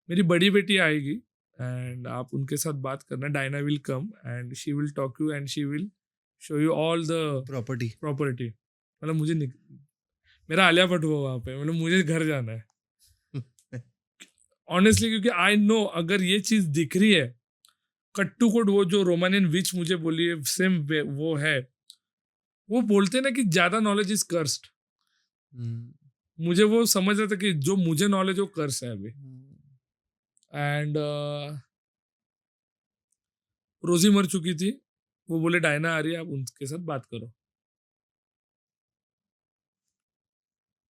मेरी बड़ी बेटी आएगी एंड आप उनके साथ बात करना. Diana will come and she will talk you and she will show you all the property. मतलब मुझे मेरा आलिया भट्ट हुआ वहां पे. मतलब मुझे घर जाना है ऑनेस्टली, क्योंकि आई नो अगर ये चीज दिख रही है कट टू कट, वो जो रोमानियन विच मुझे बोली है सेम वो है. वो बोलते ना कि ज्यादा नॉलेज इज कर्स्ड. मुझे वो समझ रहा था कि जो मुझे नॉलेज वो कर्स है अभी. एंड रोजी मर चुकी थी. वो बोले डायना आ रही है, आप उनके साथ बात करो.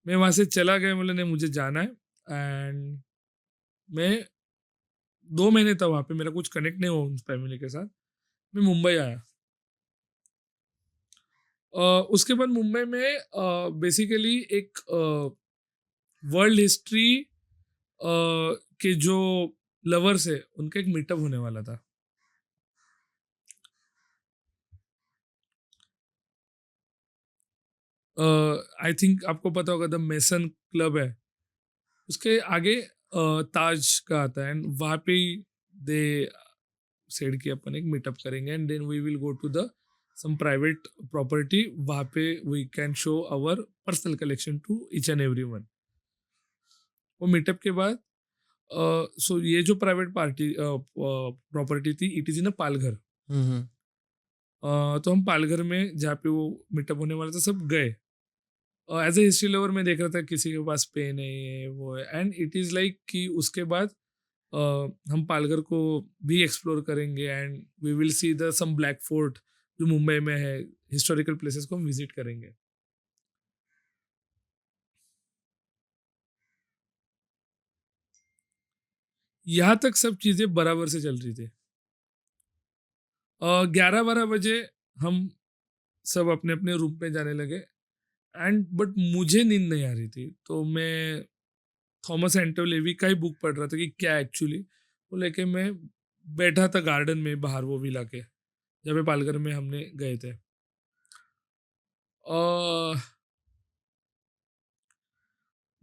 मैं वहां से चला गया. बोले नहीं मुझे जाना है. एंड मैं 2 महीने था वहां पे, मेरा कुछ कनेक्ट नहीं हुआ उन फैमिली के साथ. मैं मुंबई आया. उसके बाद मुंबई में बेसिकली एक वर्ल्ड हिस्ट्री के जो लवर्स है उनका एक मीटअप होने वाला था. आई थिंक आपको पता होगा द मेसन क्लब है, उसके आगे ताज का आता है. एंड वहाँ पे ही दे सेड कि अपन एक मीटअप करेंगे and then we will go to the some private property. वहाँ पे we can show our personal collection to each and every one. वो मीटअप के बाद सो ये जो प्राइवेट पार्टी प्रॉपर्टी थी, it is in a Palghar. तो हम पालघर में जहाँ पे वो मीटअप होने वाला था सब गए। एज ए हिस्ट्री लवर मैं देख रहा था किसी के पास पेन है ये वो है, एंड इट इज़ लाइक कि उसके बाद अ, हम पालघर को भी एक्सप्लोर करेंगे and we will see the some black fort जो मुंबई में है, हिस्टोरिकल प्लेसेस को हम विजिट करेंगे। यहाँ तक सब चीज़ें बराबर से चल रही थी। 11-12 बजे हम सब अपने अपने रूम पे जाने लगे, एंड बट मुझे नींद नहीं आ रही थी, तो मैं थॉमस एंटो लेवी का ही बुक पढ़ रहा था कि क्या एक्चुअली, वो लेके मैं बैठा था गार्डन में बाहर वो विला के, जब मैं पालघर में हमने गए थे।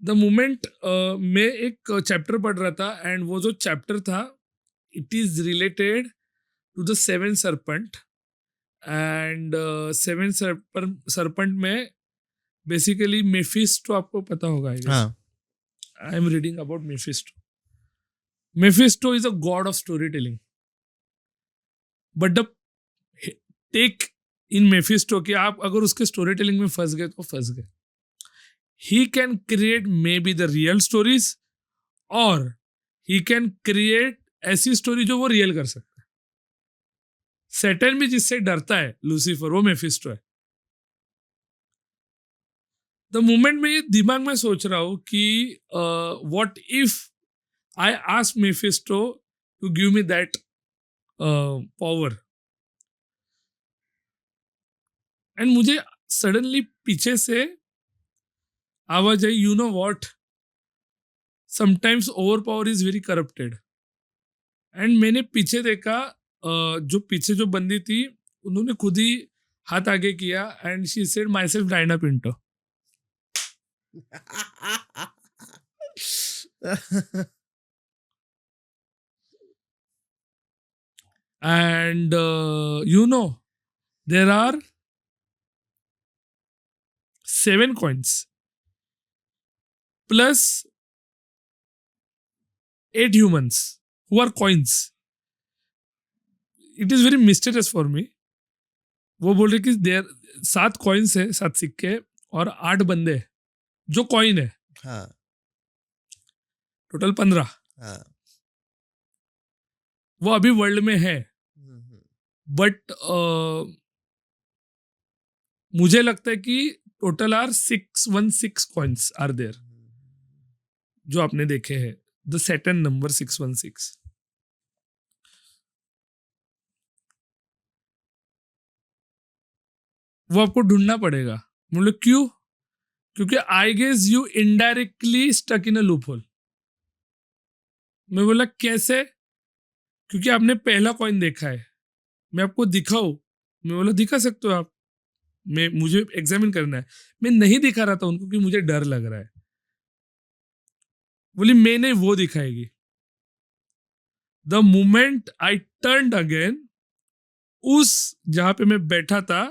द मोमेंट मैं एक चैप्टर पढ़ रहा था, एंड वो जो चैप्टर था it is related to the seven serpent, and seven serpent में बेसिकली मेफिस्टो, आपको पता होगा आई गेस। हाँ I am reading about Mephisto. Mephisto is a god of story telling, but the take in Mephisto कि आप अगर उसके story telling में फंस गए तो फंस गए। He can create may be the real stories, और ही कैन क्रिएट ऐसी स्टोरी जो वो रियल कर सकता है। सैटर्न भी जिससे डरता है, लूसीफर, वो मेफिस्टो है। द मोमेंट में ये दिमाग में सोच रहा हूं कि what if I ask Mephisto to give me that power, and मुझे सडनली पीछे से आवाज आई, you know what, sometimes over power is very corrupted. And मैंने पीछे देखा, जो पीछे जो बंदी थी उन्होंने खुद ही हाथ आगे किया, and she said myself Diana Pinto. And you know there are 7 coins plus 8 humans who are coins. It is very mysterious for me. वो बोल रहे कि देर 7 कॉइन्स है, 7 सिक्के, और 8 बंदे जो कॉइन है, हाँ टोटल 15। हाँ वो अभी वर्ल्ड में है, बट मुझे लगता है कि total are 616 coins are there, जो आपने देखे हैं, द सैटर्न नंबर 616। वो आपको ढूंढना पड़ेगा। बोले क्यों? क्योंकि I guess you indirectly stuck in a loophole. मैं बोला कैसे? क्योंकि आपने पहला कॉइन देखा है, मैं आपको दिखाऊं? मैं बोला दिखा सकते हो आप, मैं मुझे एग्जामिन करना है। मैं नहीं दिखा रहा था उनको कि मुझे डर लग रहा है। बोली मैं नहीं, वो दिखाएगी। The moment I turn again, उस जहां पे मैं बैठा था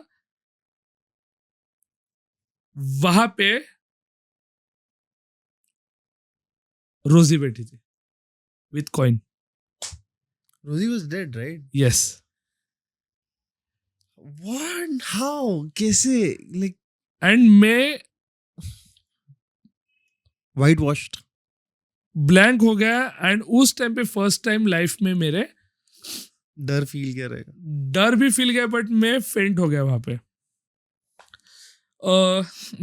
वहां पे रोजी बैठी थी with coin. Rosie was dead, right? Yes. What? How? कैसे? Like एंड मैं whitewashed. ब्लैंक हो गया, एंड उस टाइम पे फर्स्ट टाइम लाइफ में मेरे डर फील कर रहेगा। डर भी फील गया, बट मैं फेंट हो गया वहां पे।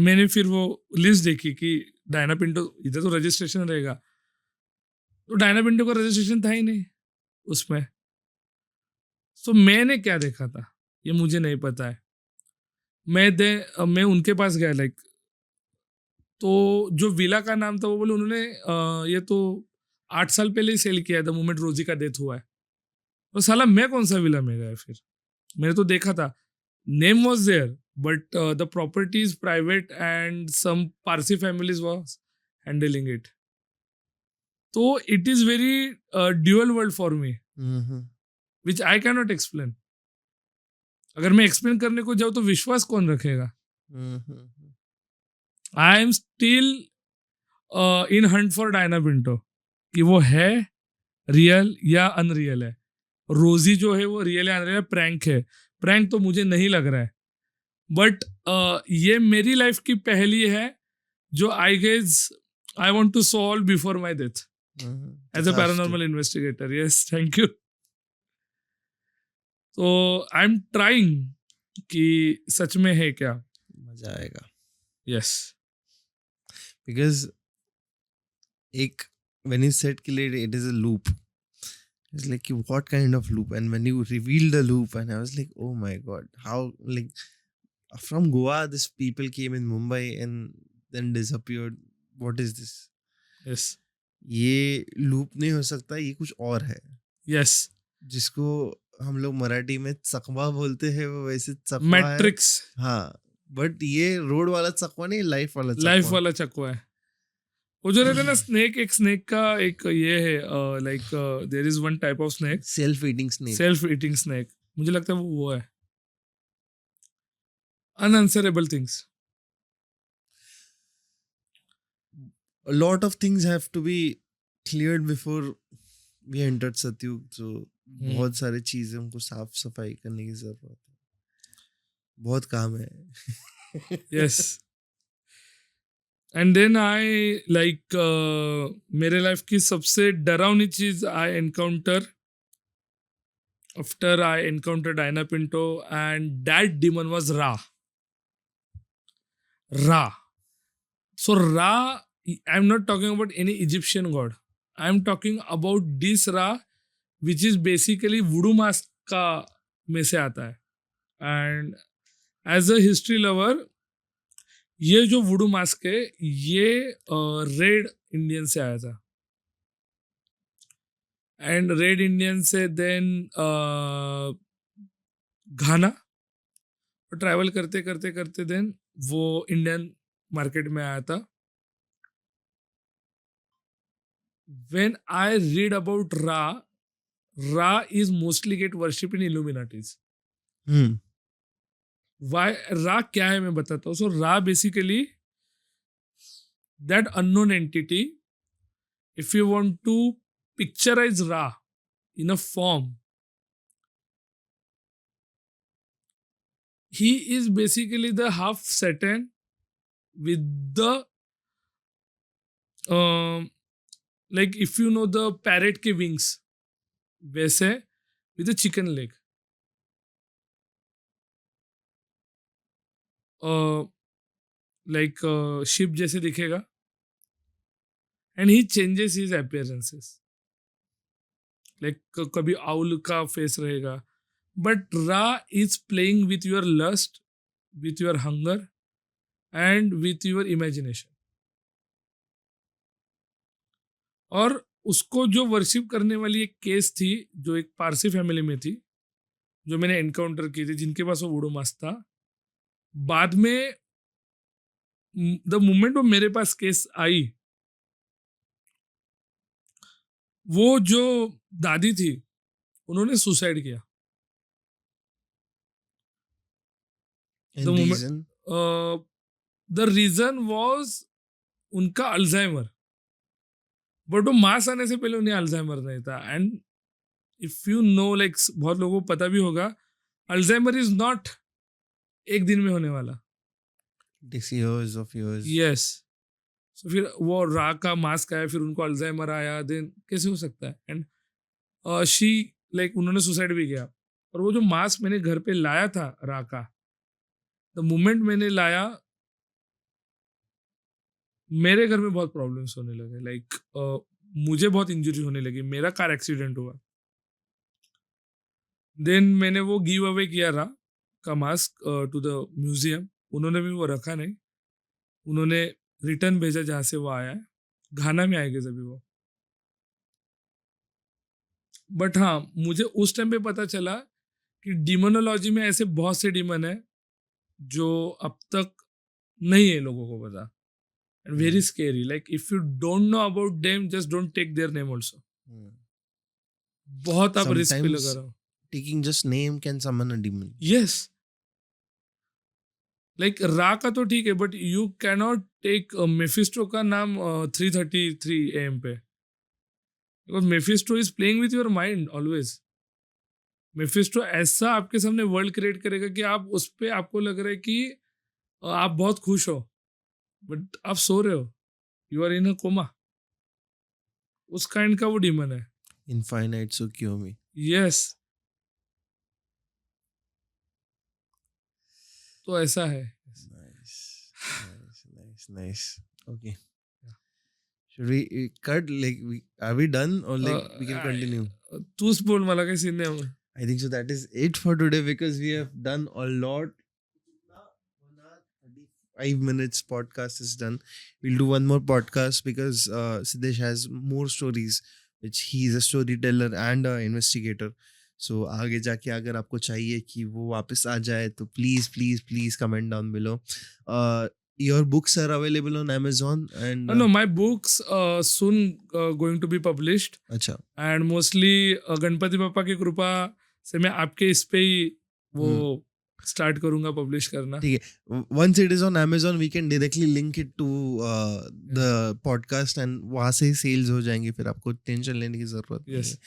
मैंने फिर वो लिस्ट देखी कि डायना पिंटो इधर तो रजिस्ट्रेशन रहेगा, तो डायना पिंटो का रजिस्ट्रेशन था ही नहीं उसमें। तो मैंने क्या देखा था ये मुझे नहीं पता है। मैं उनके पास गया, लाइक, तो जो विला का नाम था वो बोले उन्होंने ये तो 8 साल पहले ही सेल किया था, मोमेंट रोजी का डेथ हुआ है। तो साला मैं कौन सा विला में गया? फिर मैंने तो देखा था, name was there, but the property is private and some Parsi families was handling it. तो it is very dual world for me, which I can not explain. अगर मैं एक्सप्लेन करने को जाऊँ तो विश्वास कौन रखेगा? I am still in Hunt for Diana Pinto कि वो है रियल या अनरियल है। रोजी जो है वो रियल है अनरियल है, प्रैंक है, प्रैंक तो मुझे नहीं लग रहा है, बट ये मेरी लाइफ की पहली है जो I guess I want to solve before my death as a paranormal investigator. Yes, thank you. तो आई एम ट्राइंग कि सच में है क्या. मजा आएगा. यस. Because एक when you said कि it is a loop, it's like what kind of loop, and when you revealed the loop and I was like, oh my god, how, like, from Goa this people came in Mumbai and then disappeared. What is this? Yes. ये loop नहीं हो सकता, ये कुछ और है. Yes. जिसको हम लोग मराठी में चकवा बोलते हैं, वो वैसे चकवा है. मैट्रिक्स. हाँ, बट ये रोड वाला चकवा नहीं, लाइफ वाला चकवा. लाइफ वाला चकवा है. वो जो रहते हैं ना स्नेक, एक स्नेक का एक ये है, like there is one type of snake, self eating snake. Self eating snake. मुझे लगता है वो है unanswerable things. A lot of things have to be cleared before we entered Satyug. So बहुत सारी चीजें हमको साफ सफाई करने की जरूरत है. बहुत काम है. Yes. And then I like मेरे लाइफ की सबसे डरावनी चीज आई encounter after I encountered Diana Pinto, and that demon was Ra. Ra. So Ra, I'm not talking about any Egyptian god. I'm talking about this Ra, which is basically voodoo mask का में से आता है. And as a history lover, ये जो वुडू mask है ये red Indian से आया था. एंड रेड इंडियन से देन घाना ट्रैवल करते करते करते देन वो इंडियन मार्केट में आया था. When I read about Ra, Ra is mostly get worship in illuminatis. Why Ra क्या है मैं बताता हूँ. So Ra basically that unknown entity, if you want to picturize Ra in a form, he is basically the half Saturn with the like if you know the parrot के wings, वैसे with a chicken leg. Like ship जैसे दिखेगा, and he changes his appearances. Like कभी owl का face रहेगा. But Ra is playing with your lust, with your hunger, and with your imagination. और उसको जो वर्शिप करने वाली एक केस थी जो एक पारसी फैमिली में थी, जो मैंने एनकाउंटर की थी, जिनके पास वो वुडू मास्क था. बाद में द मोमेंट वो मेरे पास केस आई, वो जो दादी थी उन्होंने सुसाइड किया. And reason? The reason was उनका अल्जाइमर. बट वो मास आने से पहले उन्हें अल्जाइमर नहीं था. And if you know, like बहुत लोगों को पता भी होगा, अल्जाइमर इज नॉट एक दिन में होने वाला. Years of years. यस. सो फिर वो रा का मास्क आया, फिर उनको अल्जाइमर आया, देन कैसे हो सकता है. एंड शी लाइक उन्होंने सुसाइड भी किया. और वो जो मास्क मैंने घर पे लाया था रा का, द मोमेंट मैंने लाया, मेरे घर में बहुत प्रॉब्लम्स होने लगे. लाइक मुझे बहुत इंजरी होने लगी. मेरा कार एक्सीडेंट हुआ. देन मैंने वो गिव अवे किया रा का मास्क टू द म्यूजियम. उन्होंने भी वो रखा नहीं, उन्होंने रिटर्न भेजा जहाँ से वो आया है. घाना में आएगा जब वो. बट हाँ, मुझे उस टाइम पे पता चला कि डिमोनोलॉजी में ऐसे बहुत से डिमन है जो अब तक नहीं है लोगों को पता. And very scary. Like if you don't know about them, just don't take their name also. बहुत आप रिस्क पे लगा रहे हो. Taking just name can summon a demon. Yes. Like रा का तो ठीक है, but you cannot take Mephisto का नाम 3:33 AM पे. Because Mephisto is playing with your mind always. Mephisto ऐसा आपके सामने वर्ल्ड क्रिएट करेगा कि आप उस पे आपको लग रहा है कि आप बहुत खुश हो, बट आप सो रहे हो, you are in a coma. उस काइंड का वो डीमन है। Infinite Tsukiyomi. यस, तो ऐसा है। Nice. Okay. Should we cut? Like, are we done or like we can continue? तूच बोल, मला काही सीन नाही. I think so. That is it for today because we have done a lot. 5 minutes podcast is done. We'll do one more podcast because Siddesh has more stories, which he is a storyteller and an investigator. So आगे जाके अगर आपको चाहिए कि वो वापस आ जाए तो please comment down below. Your books are available on Amazon and No, my books soon going to be published, अच्छा and mostly गणपति पापा की कृपा से मैं आपके इस पे ही वो स्टार्ट करूंगा पब्लिश करना. ठीक है. Once it is on Amazon, we can directly link it to the podcast and वहाँ से ही सेल्स हो जाएंगे. फिर आपको टेंशन लेने की जरूरत नहीं Yes. है.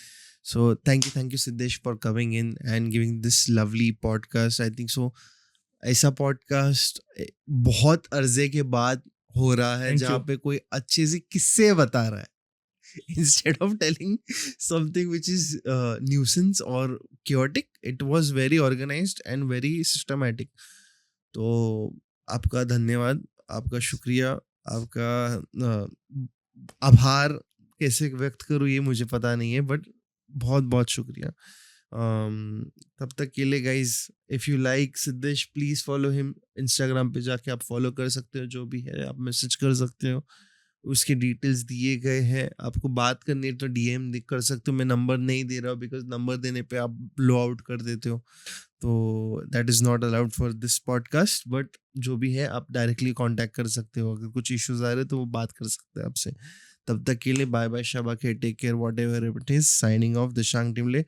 So thank you Siddesh for coming in and giving this lovely podcast. I think so. ऐसा पॉडकास्ट बहुत अर्जे के बाद हो रहा है Thank जहाँ you. पे कोई अच्छे से किस्से बता रहा है instead of telling something which is nuisance or chaotic. It was very organized and very systematic. तो आपका धन्यवाद, आपका शुक्रिया, आपका आभार कैसे व्यक्त करूँ ये मुझे पता नहीं है, बट बहुत बहुत शुक्रिया. तब तक के लिए guys, if you like Siddhesh please follow him. Instagram पे जाके आप फॉलो कर सकते हो, जो भी है आप मैसेज कर सकते हो, उसके डिटेल्स दिए गए हैं. आपको बात करनी है तो डीएम कर सकते हो. मैं नंबर नहीं दे रहा हूँ बिकॉज नंबर देने पे आप ब्लो आउट कर देते हो, तो that is not allowed for this podcast. But जो भी है आप डायरेक्टली कांटेक्ट कर सकते हो. अगर कुछ इश्यूज आ रहे हैं तो वो बात कर सकते हैं आपसे. तब तक के लिए बाय बाय, शाबा खे, take care, whatever it is. Signing off Dishang टिमले.